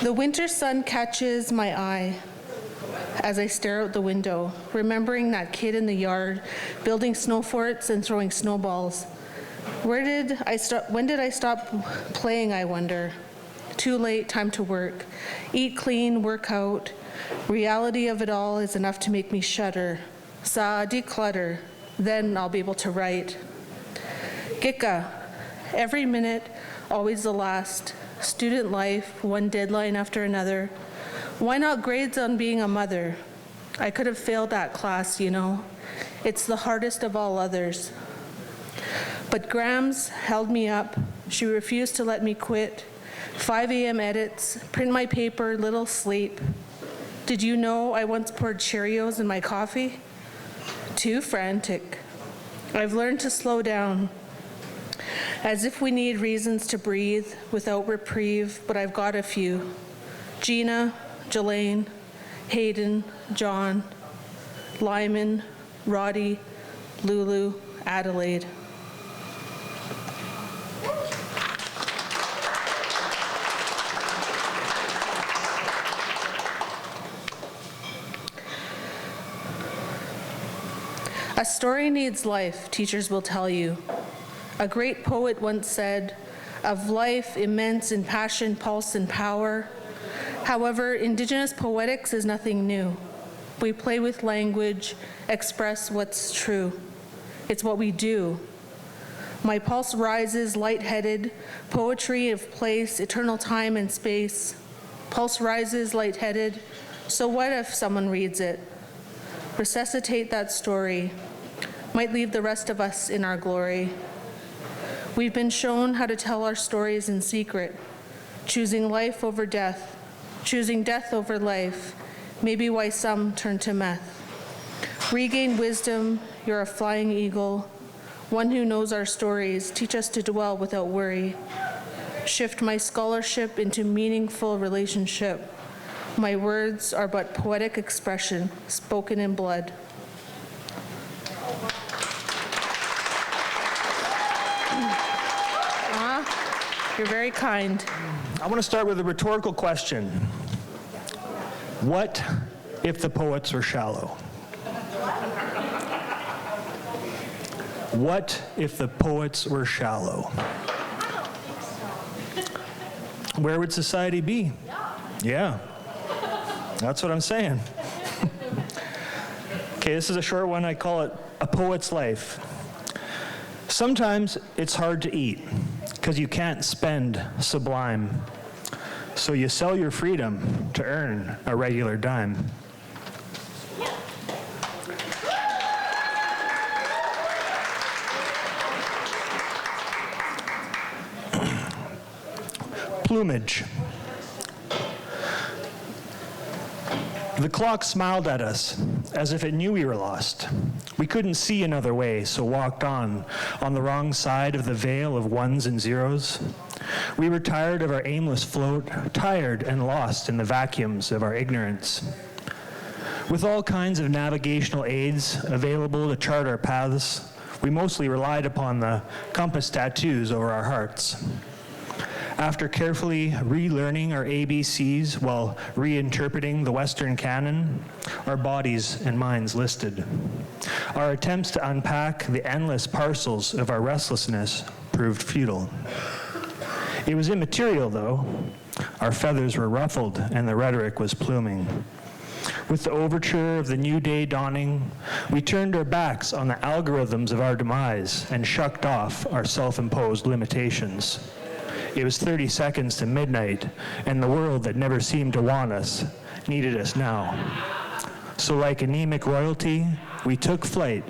The winter sun catches my eye as I stare out the window, remembering that kid in the yard building snow forts and throwing snowballs. When did I stop playing, I wonder? Too late, time to work. Eat clean, work out. Reality of it all is enough to make me shudder. Declutter, then I'll be able to write. Gika, every minute, always the last. Student life, one deadline after another. Why not grades on being a mother? I could have failed that class, you know. It's the hardest of all others. But Grams held me up. She refused to let me quit. 5 a.m. edits, print my paper, little sleep. Did you know I once poured Cheerios in my coffee? Too frantic. I've learned to slow down. As if we need reasons to breathe without reprieve, but I've got a few. Gina, Jelaine, Hayden, John, Lyman, Roddy, Lulu, Adelaide. A story needs life, teachers will tell you. A great poet once said, of life immense in passion, pulse, and power. However, Indigenous poetics is nothing new. We play with language, express what's true. It's what we do. My pulse rises lightheaded, poetry of place, eternal time and space. Pulse rises lightheaded, so what if someone reads it? Resuscitate that story, might leave the rest of us in our glory. We've been shown how to tell our stories in secret, choosing life over death, choosing death over life, maybe why some turn to meth. Regain wisdom, you're a flying eagle, one who knows our stories, teach us to dwell without worry. Shift my scholarship into meaningful relationship. My words are but poetic expression, spoken in blood. You're very kind. I want to start with a rhetorical question. What if the poets were shallow? What if the poets were shallow? Where would society be? Yeah, that's what I'm saying. Okay, this is a short one. I call it A Poet's Life. Sometimes it's hard to eat because you can't spend sublime. So you sell your freedom to earn a regular dime. Plumage. The clock smiled at us, as if it knew we were lost. We couldn't see another way, so walked on the wrong side of the veil of ones and zeros. We were tired of our aimless float, tired and lost in the vacuums of our ignorance. With all kinds of navigational aids available to chart our paths, we mostly relied upon the compass tattoos over our hearts. After carefully relearning our ABCs while reinterpreting the Western canon, our bodies and minds listed. Our attempts to unpack the endless parcels of our restlessness proved futile. It was immaterial, though. Our feathers were ruffled and the rhetoric was pluming. With the overture of the new day dawning, we turned our backs on the algorithms of our demise and shucked off our self-imposed limitations. It was 30 seconds to midnight, and the world that never seemed to want us needed us now. So like anemic royalty, we took flight,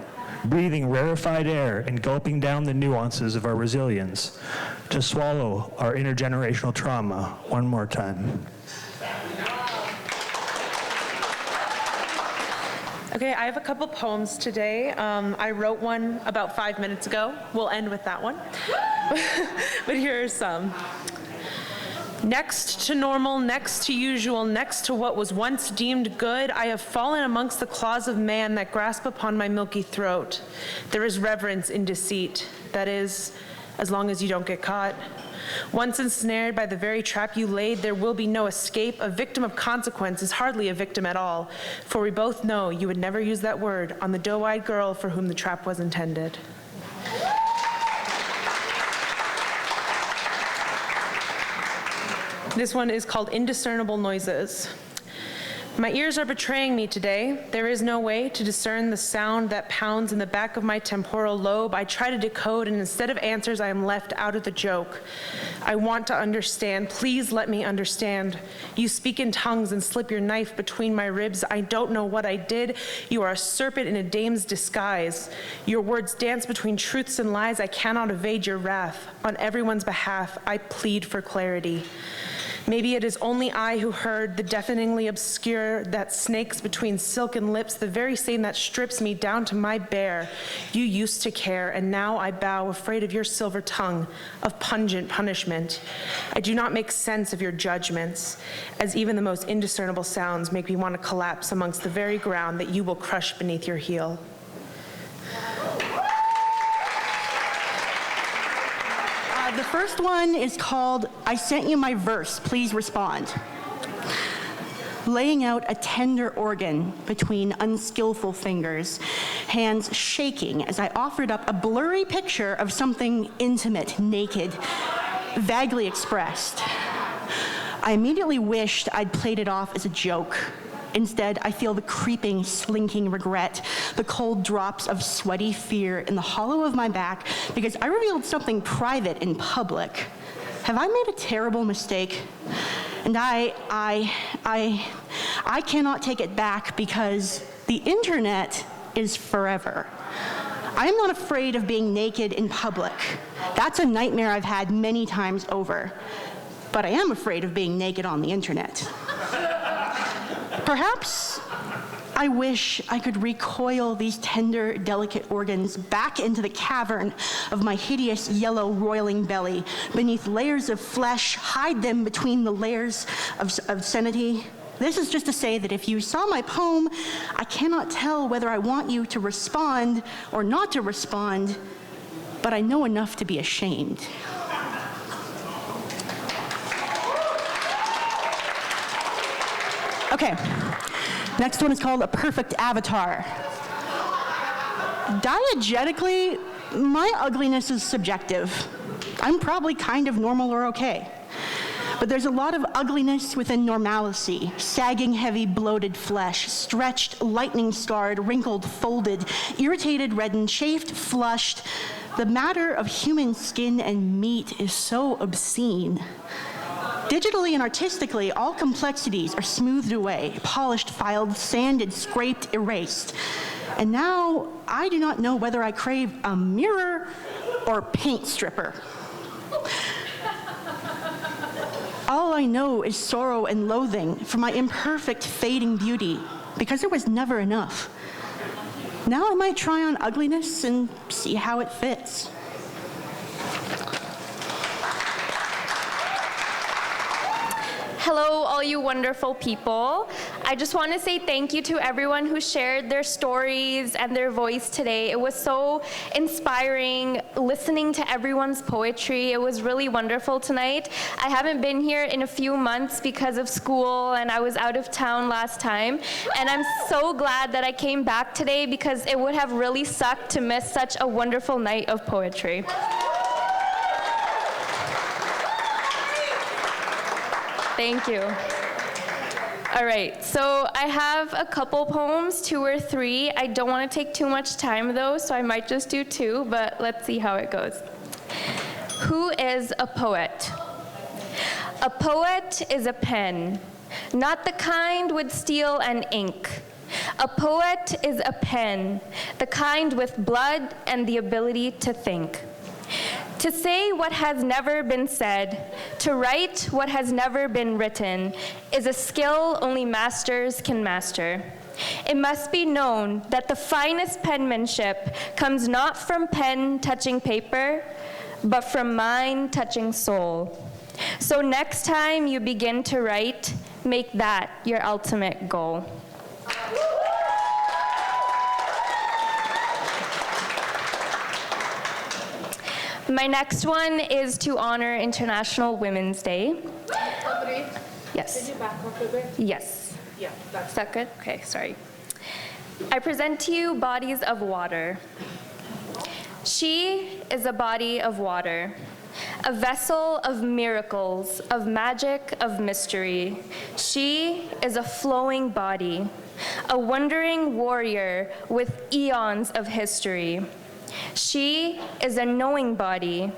breathing rarefied air and gulping down the nuances of our resilience to swallow our intergenerational trauma one more time. Okay, I have a couple poems today. I wrote one about 5 minutes ago. We'll end with that one. But here are some. Next to normal, next to usual, next to what was once deemed good, I have fallen amongst the claws of man that grasp upon my milky throat. There is reverence in deceit. That is, as long as you don't get caught. Once ensnared by the very trap you laid, there will be no escape. A victim of consequence is hardly a victim at all, for we both know you would never use that word on the doe-eyed girl for whom the trap was intended. This one is called Indiscernible Noises. My ears are betraying me today. There is no way to discern the sound that pounds in the back of my temporal lobe. I try to decode, and instead of answers, I am left out of the joke. I want to understand. Please let me understand. You speak in tongues and slip your knife between my ribs. I don't know what I did. You are a serpent in a dame's disguise. Your words dance between truths and lies. I cannot evade your wrath. On everyone's behalf, I plead for clarity. Maybe it is only I who heard the deafeningly obscure that snakes between silken lips, the very same that strips me down to my bare. You used to care, and now I bow, afraid of your silver tongue, of pungent punishment. I do not make sense of your judgments, as even the most indiscernible sounds make me want to collapse amongst the very ground that you will crush beneath your heel. The first one is called, I Sent You My Verse, Please Respond. Laying out a tender organ between unskillful fingers, hands shaking as I offered up a blurry picture of something intimate, naked, vaguely expressed. I immediately wished I'd played it off as a joke. Instead, I feel the creeping, slinking regret, the cold drops of sweaty fear in the hollow of my back because I revealed something private in public. Have I made a terrible mistake? And I cannot take it back because the internet is forever. I am not afraid of being naked in public. That's a nightmare I've had many times over. But I am afraid of being naked on the internet. Perhaps I wish I could recoil these tender, delicate organs back into the cavern of my hideous yellow roiling belly, beneath layers of flesh, hide them between the layers of obscenity. This is just to say that if you saw my poem, I cannot tell whether I want you to respond or not to respond, but I know enough to be ashamed. Okay, next one is called A Perfect Avatar. Diegetically, my ugliness is subjective. I'm probably kind of normal or okay. But there's a lot of ugliness within normalcy. Sagging, heavy, bloated flesh, stretched, lightning-scarred, wrinkled, folded, irritated, reddened, chafed, flushed. The matter of human skin and meat is so obscene. Digitally and artistically, all complexities are smoothed away, polished, filed, sanded, scraped, erased. And now, I do not know whether I crave a mirror or paint stripper. All I know is sorrow and loathing for my imperfect, fading beauty, because there was never enough. Now I might try on ugliness and see how it fits. Hello, all you wonderful people. I just want to say thank you to everyone who shared their stories and their voice today. It was so inspiring listening to everyone's poetry. It was really wonderful tonight. I haven't been here in a few months because of school, and I was out of town last time. And I'm so glad that I came back today because it would have really sucked to miss such a wonderful night of poetry. Thank you. All right, so I have a couple poems, 2 or 3. I don't want to take too much time though, so I might just do 2, but let's see how it goes. Who is a poet? A poet is a pen, not the kind with steel and ink. A poet is a pen, the kind with blood and the ability to think. To say what has never been said, to write what has never been written, is a skill only masters can master. It must be known that the finest penmanship comes not from pen touching paper, but from mind touching soul. So next time you begin to write, make that your ultimate goal. My next one is to honor International Women's Day. Yes. Can you back up a bit? Yes. Yeah, is that good? Okay, sorry. I present to you bodies of water. She is a body of water, a vessel of miracles, of magic, of mystery. She is a flowing body, a wandering warrior with eons of history. She is a knowing body,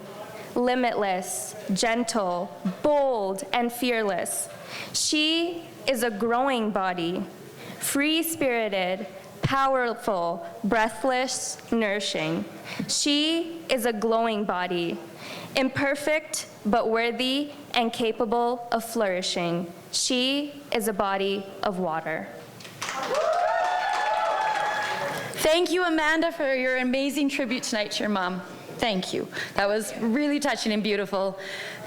limitless, gentle, bold, and fearless. She is a growing body, free-spirited, powerful, breathless, nourishing. She is a glowing body, imperfect but worthy and capable of flourishing. She is a body of water. Thank you, Amanda, for your amazing tribute tonight to your mom. Thank you. That was really touching and beautiful.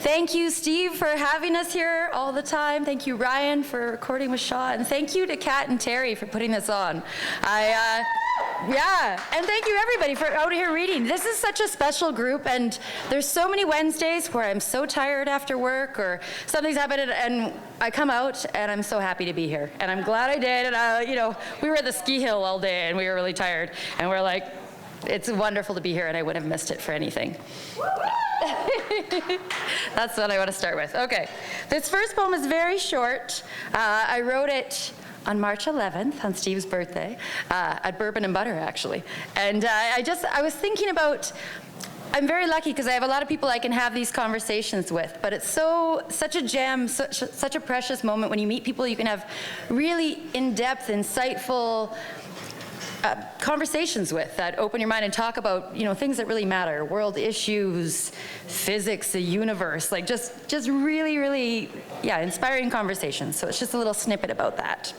Thank you, Steve, for having us here all the time. Thank you, Ryan, for recording with Shaw. And thank you to Kat and Teri for putting this on. Yeah, and thank you, everybody, for out here reading. This is such a special group, and there's so many Wednesdays where I'm so tired after work or something's happened, and I come out, and I'm so happy to be here. And I'm glad I did, and we were at the ski hill all day, and we were really tired, and we're like, it's wonderful to be here, and I wouldn't have missed it for anything. That's what I want to start with. Okay, this first poem is very short. I wrote it on March 11th, on Steve's birthday, at Bourbon and Butter, actually. And I was thinking about, I'm very lucky because I have a lot of people I can have these conversations with, but it's such a gem, such a precious moment when you meet people you can have really in-depth, insightful conversations with that open your mind and talk about, things that really matter, world issues, physics, the universe, like just really, really, inspiring conversations. So it's just a little snippet about that.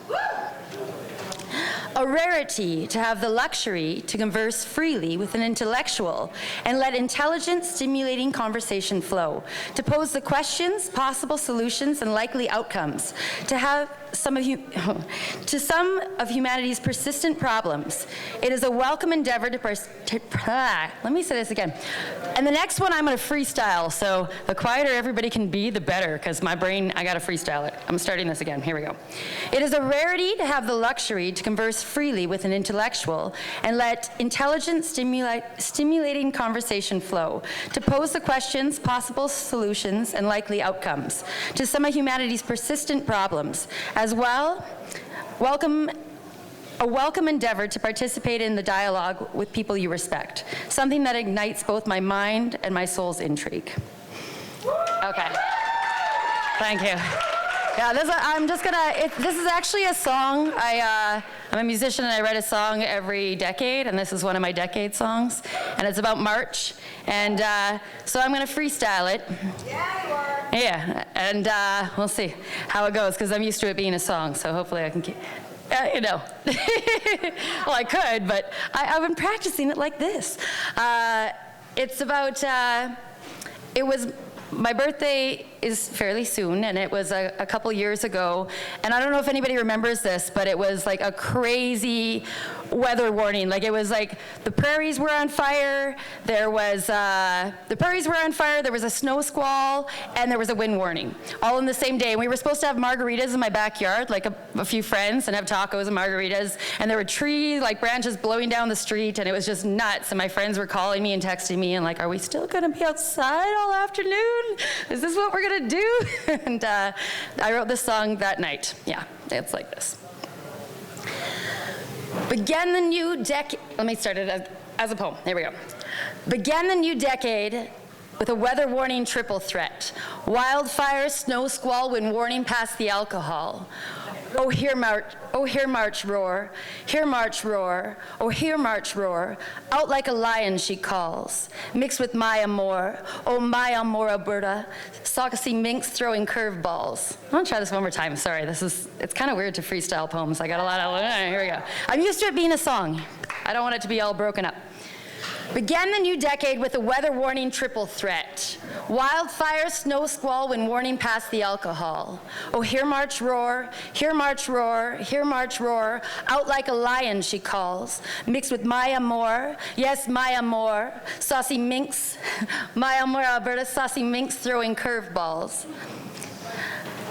A rarity to have the luxury to converse freely with an intellectual and let intelligence-stimulating conversation flow, to pose the questions, possible solutions, and likely outcomes, to have some of humanity's persistent problems. It is a welcome endeavor let me say this again. And the next one I'm going to freestyle, so the quieter everybody can be, the better, because my brain, I got to freestyle it. I'm starting this again. Here we go. It is a rarity to have the luxury to converse freely with an intellectual and let intelligent-stimulating conversation flow, to pose the questions, possible solutions, and likely outcomes to some of humanity's persistent problems. As well, a welcome endeavor to participate in the dialogue with people you respect, something that ignites both my mind and my soul's intrigue. Okay. Thank you. Yeah, this is actually a song. I'm a musician and I write a song every decade, and this is one of my decade songs, and it's about March, and so I'm gonna freestyle it. Yeah, you are. Yeah, and we'll see how it goes, because I'm used to it being a song, so hopefully I can keep, well, I could, but I've been practicing it like this. It's about, it was, my birthday is fairly soon, and it was a couple years ago, and I don't know if anybody remembers this, but it was like a crazy weather warning. Like, it was like the prairies were on fire, there was, the prairies were on fire, there was a snow squall, and there was a wind warning, all in the same day. And we were supposed to have margaritas in my backyard, like a few friends, and have tacos and margaritas, and there were trees, like branches blowing down the street, and it was just nuts. And my friends were calling me and texting me, and like, are we still gonna be outside all afternoon? Is this what we're gonna do? And I wrote this song that night. Yeah, it's like this. Began the new decade, let me start it as a poem, here we go. Began the new decade with a weather warning triple threat. Wildfire, snow squall, wind warning past the alcohol. Oh, here march roar, here march roar, oh, here march roar. Out like a lion she calls, mixed with my amour, oh, my amour, Alberta. Saucy minks throwing curveballs. I'm gonna try this one more time, sorry, it's kind of weird to freestyle poems. I got a lot of, here we go. I'm used to it being a song. I don't want it to be all broken up. Began the new decade with a weather warning triple threat. Wildfire, snow squall, wind warning past the alcohol. Oh, here march roar, here march roar, here march roar. Out like a lion she calls, mixed with my amour, yes, my amour. Saucy minks, my amour, Alberta, saucy minks throwing curveballs.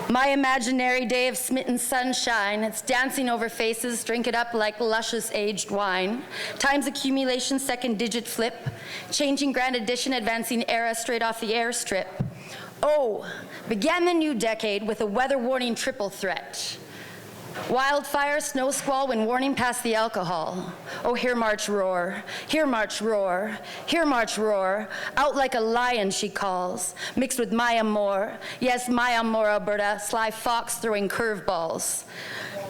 My imaginary day of smitten sunshine, it's dancing over faces, drink it up like luscious aged wine. Time's accumulation, second digit flip, changing grand addition, advancing era straight off the airstrip. Oh, began the new decade with a weather warning triple threat. Wildfire, snow squall, wind warning past the alcohol. Oh, here march roar, here march roar, here march roar. Out like a lion she calls, mixed with my amour. Yes, my amour, Alberta, sly fox throwing curveballs.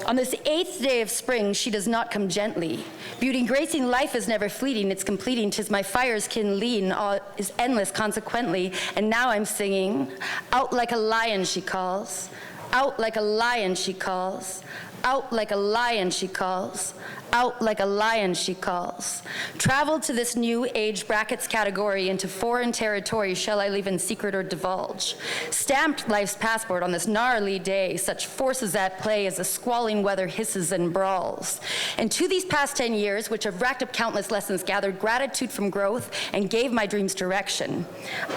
On this 8th day of spring, she does not come gently. Beauty gracing life is never fleeting, it's completing. 'Tis my fires can lean, all is endless consequently. And now I'm singing, out like a lion she calls. Out like a lion she calls, out like a lion she calls, out like a lion she calls. Travel to this new age brackets category into foreign territory, shall I leave in secret or divulge? Stamped life's passport on this gnarly day, such forces at play as the squalling weather hisses and brawls. And to these past 10 years, which have racked up countless lessons, gathered gratitude from growth, and gave my dreams direction.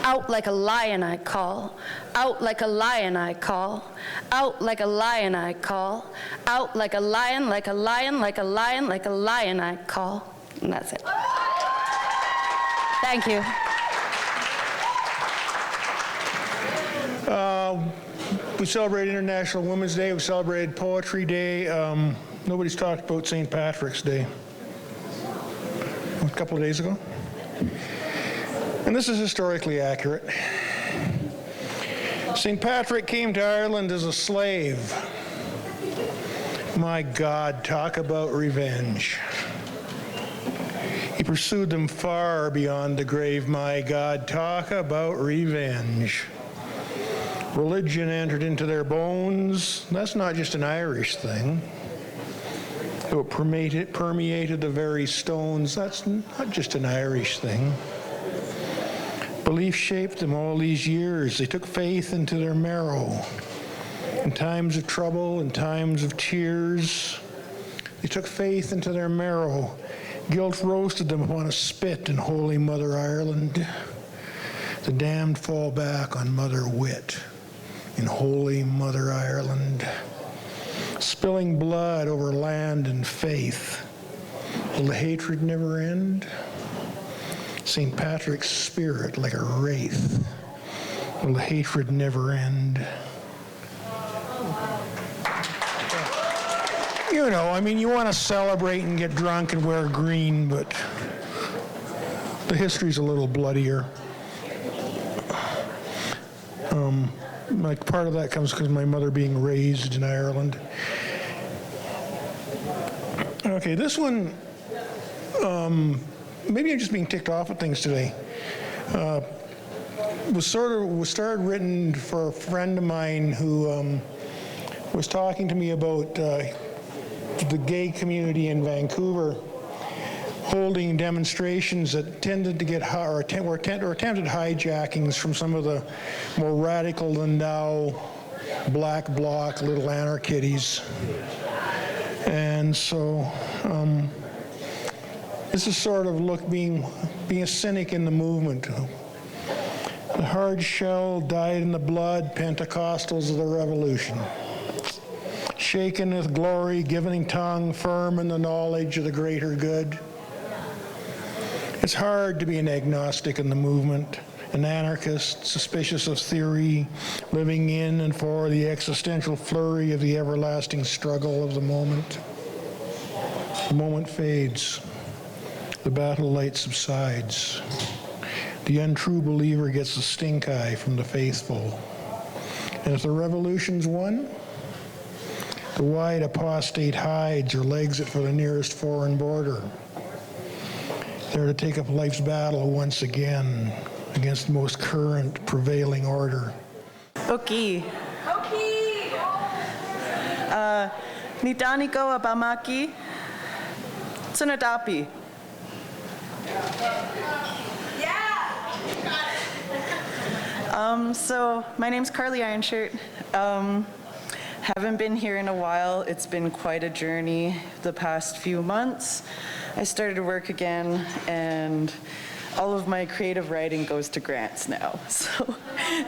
Out like a lion I call, out like a lion I call, out like a lion I call, out like a lion, like a lion, like a lion, like a lion I call. And that's it. Thank you. We celebrate International Women's Day. We celebrated Poetry Day. Nobody's talked about St. Patrick's Day. A couple of days ago. And this is historically accurate. St. Patrick came to Ireland as a slave. My God, talk about revenge. He pursued them far beyond the grave. My God, talk about revenge. Religion entered into their bones. That's not just an Irish thing. It permeated the very stones. That's not just an Irish thing. Belief shaped them all these years. They took faith into their marrow. In times of trouble, in times of tears, they took faith into their marrow. Guilt roasted them upon a spit in Holy Mother Ireland. The damned fall back on Mother Wit in Holy Mother Ireland. Spilling blood over land and faith. Will the hatred never end? St. Patrick's spirit like a wraith. Will the hatred never end? You know, I mean, you want to celebrate and get drunk and wear green, but the history's a little bloodier. Like part of that comes because of my mother being raised in Ireland. Okay, this one, maybe I'm just being ticked off at things today. was started written for a friend of mine who was talking to me about the gay community in Vancouver holding demonstrations that tended to get or attempted hijackings from some of the more radical than now black bloc little anarchities. And so this is sort of being a cynic in the movement. The hard shell died in the blood, Pentecostals of the revolution. Shaken with glory, giving tongue, firm in the knowledge of the greater good. It's hard to be an agnostic in the movement, an anarchist, suspicious of theory, living in and for the existential flurry of the everlasting struggle of the moment. The moment fades. The battle light subsides. The untrue believer gets the stink eye from the faithful. And if the revolution's won, the wide apostate hides or legs it for the nearest foreign border. There to take up life's battle once again against the most current prevailing order. Okay. Nidani ko abamaki tsunadapi. So my name's Carly Ironshirt. Haven't been here in a while. It's been quite a journey the past few months. I started to work again, and all of my creative writing goes to grants now. So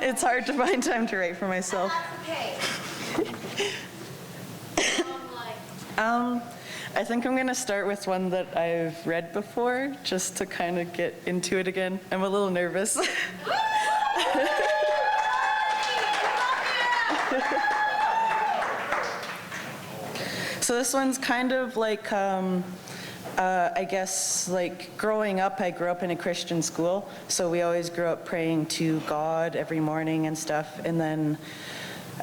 it's hard to find time to write for myself. I think I'm going to start with one that I've read before, just to kind of get into it again. I'm a little nervous. So this one's kind of like, I guess, like growing up, I grew up in a Christian school, so we always grew up praying to God every morning and stuff, and then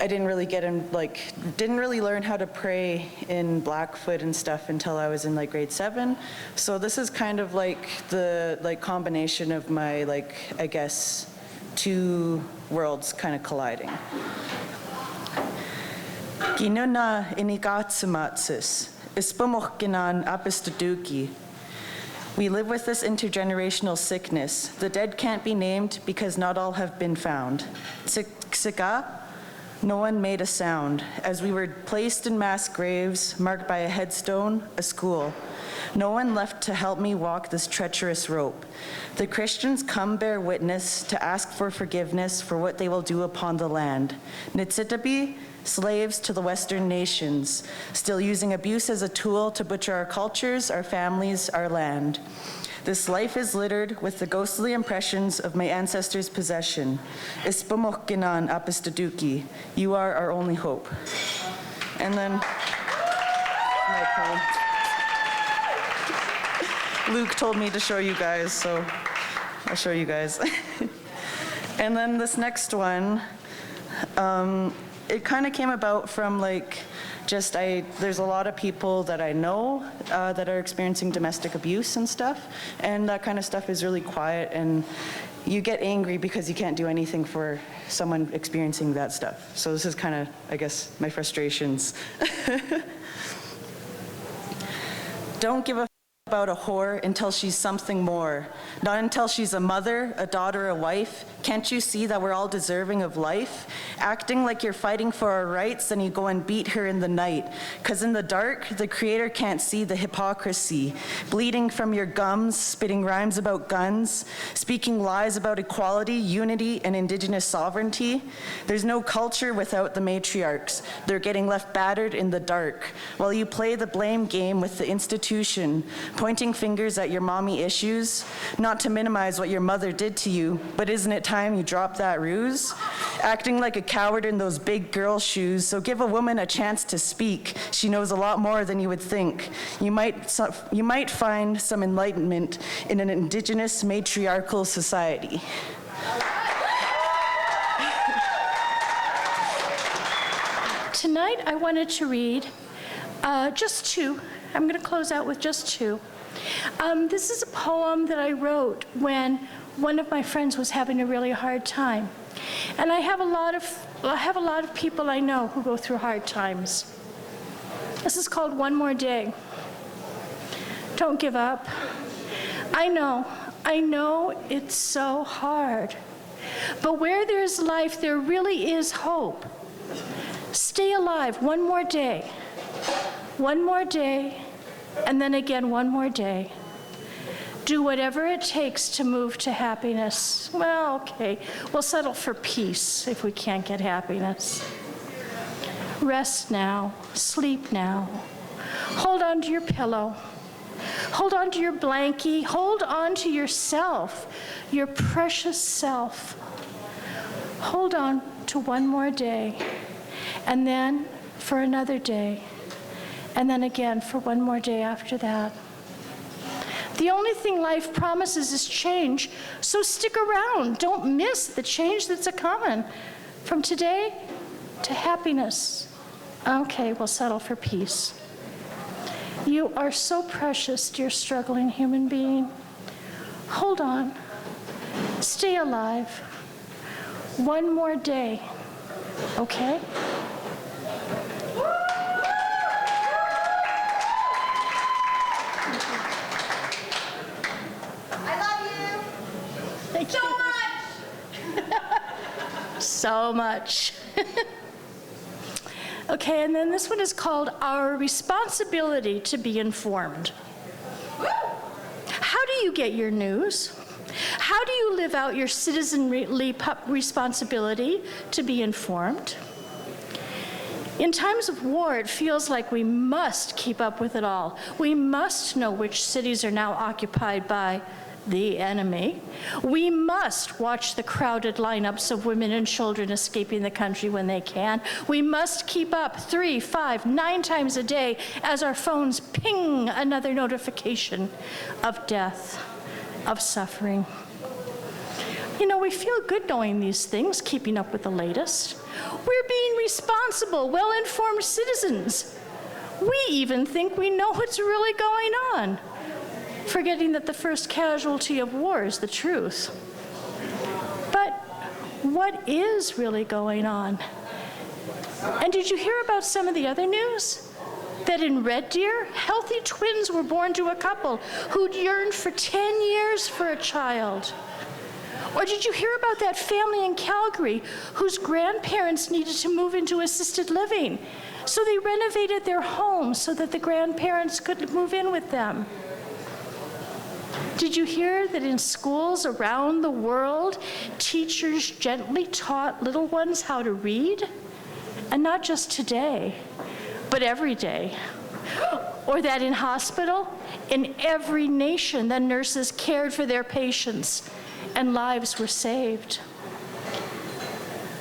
I didn't really didn't really learn how to pray in Blackfoot and stuff until I was in like grade 7. So this is kind of like the combination of my, I guess, two worlds kind of colliding. Ginuna inigatsumatsis, ispumochkinan apistaduki. We live with this intergenerational sickness. The dead can't be named because not all have been found. Tsiksika, no one made a sound, as we were placed in mass graves marked by a headstone, a school. No one left to help me walk this treacherous rope. The Christians come bear witness to ask for forgiveness for what they will do upon the land. Nitsitabi, slaves to the Western nations, still using abuse as a tool to butcher our cultures, our families, our land. This life is littered with the ghostly impressions of my ancestors' possession. Ispamochkinan apistaduki, you are our only hope. And then, my poem. Luke told me to show you guys, so I'll show you guys. And then this next one, it kind of came about from there's a lot of people that I know that are experiencing domestic abuse and stuff, and that kind of stuff is really quiet, and you get angry because you can't do anything for someone experiencing that stuff. So this is kind of, I guess, my frustrations. Don't give a about a whore until she's something more. Not until she's a mother, a daughter, a wife. Can't you see that we're all deserving of life? Acting like you're fighting for our rights, then you go and beat her in the night. 'Cause in the dark, the Creator can't see the hypocrisy. Bleeding from your gums, spitting rhymes about guns, speaking lies about equality, unity, and Indigenous sovereignty. There's no culture without the matriarchs. They're getting left battered in the dark. While you play the blame game with the institution, pointing fingers at your mommy issues, not to minimize what your mother did to you, but isn't it time you drop that ruse? Acting like a coward in those big girl shoes, so give a woman a chance to speak. She knows a lot more than you would think. You might find some enlightenment in an Indigenous matriarchal society. Tonight I wanted to read just two. I'm going to close out with just two. This is a poem that I wrote when one of my friends was having a really hard time. And I have a lot of people I know who go through hard times. This is called One More Day. Don't give up. I know it's so hard. But where there's life, there really is hope. Stay alive one more day, and then again one more day. Do whatever it takes to move to happiness. Well, okay, we'll settle for peace if we can't get happiness. Rest now, sleep now. Hold on to your pillow. Hold on to your blankie. Hold on to yourself, your precious self. Hold on to one more day, and then for another day, and then again for one more day after that. The only thing life promises is change, so stick around. Don't miss the change that's a-coming. From today to happiness. Okay, we'll settle for peace. You are so precious, dear struggling human being. Hold on. Stay alive. One more day, okay? Thank you. So much. Okay, and then this one is called Our Responsibility to Be Informed. How do you get your news? How do you live out your citizenly responsibility to be informed? In times of war, it feels like we must keep up with it all. We must know which cities are now occupied by the enemy. We must watch the crowded lineups of women and children escaping the country when they can. We must keep up 3, 5, 9 times a day as our phones ping another notification of death, of suffering. You know, we feel good knowing these things, keeping up with the latest. We're being responsible, well-informed citizens. We even think we know what's really going on, forgetting that the first casualty of war is the truth. But what is really going on? And did you hear about some of the other news? That in Red Deer, healthy twins were born to a couple who'd yearned for 10 years for a child. Or did you hear about that family in Calgary whose grandparents needed to move into assisted living? So they renovated their home so that the grandparents could move in with them. Did you hear that in schools around the world, teachers gently taught little ones how to read? And not just today, but every day. Or that in hospital, in every nation, the nurses cared for their patients and lives were saved.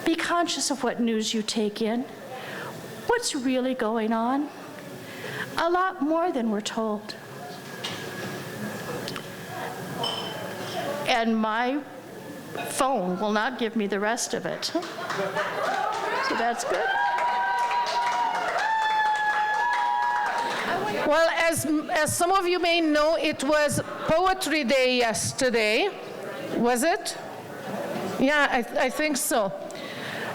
Be conscious of what news you take in. What's really going on? A lot more than we're told. And my phone will not give me the rest of it. So that's good. Well, as some of you may know, it was Poetry Day yesterday. Was it? Yeah, I think so.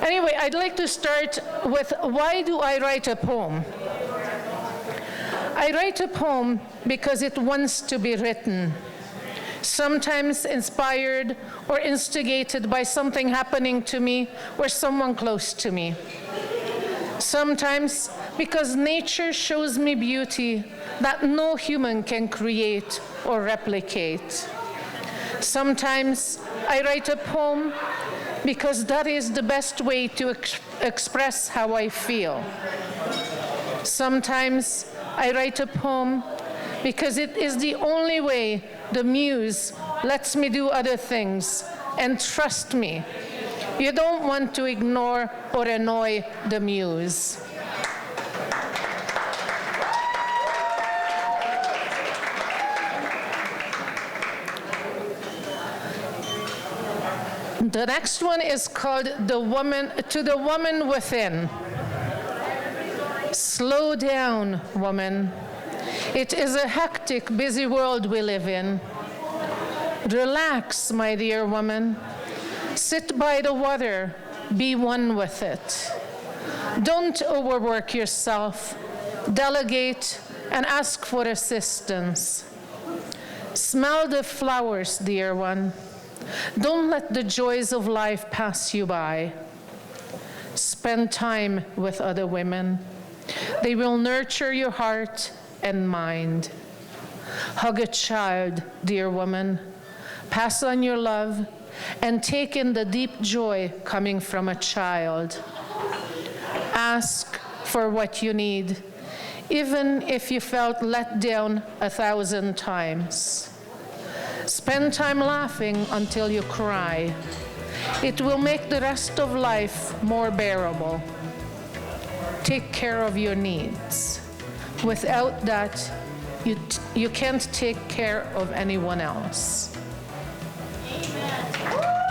Anyway, I'd like to start with, why do I write a poem? I write a poem because it wants to be written. Sometimes inspired or instigated by something happening to me or someone close to me. Sometimes because nature shows me beauty that no human can create or replicate. Sometimes I write a poem because that is the best way to express how I feel. Sometimes I write a poem because it is the only way the muse lets me do other things. And trust me, you don't want to ignore or annoy the muse. The next one is called To the Woman Within. Slow down, woman. It is a hectic, busy world we live in. Relax, my dear woman. Sit by the water. Be one with it. Don't overwork yourself. Delegate and ask for assistance. Smell the flowers, dear one. Don't let the joys of life pass you by. Spend time with other women. They will nurture your heart and mind. Hug a child, dear woman. Pass on your love and take in the deep joy coming from a child. Ask for what you need, even if you felt let down 1,000 times. Spend time laughing until you cry. It will make the rest of life more bearable. Take care of your needs. Without that, you can't take care of anyone else. Amen.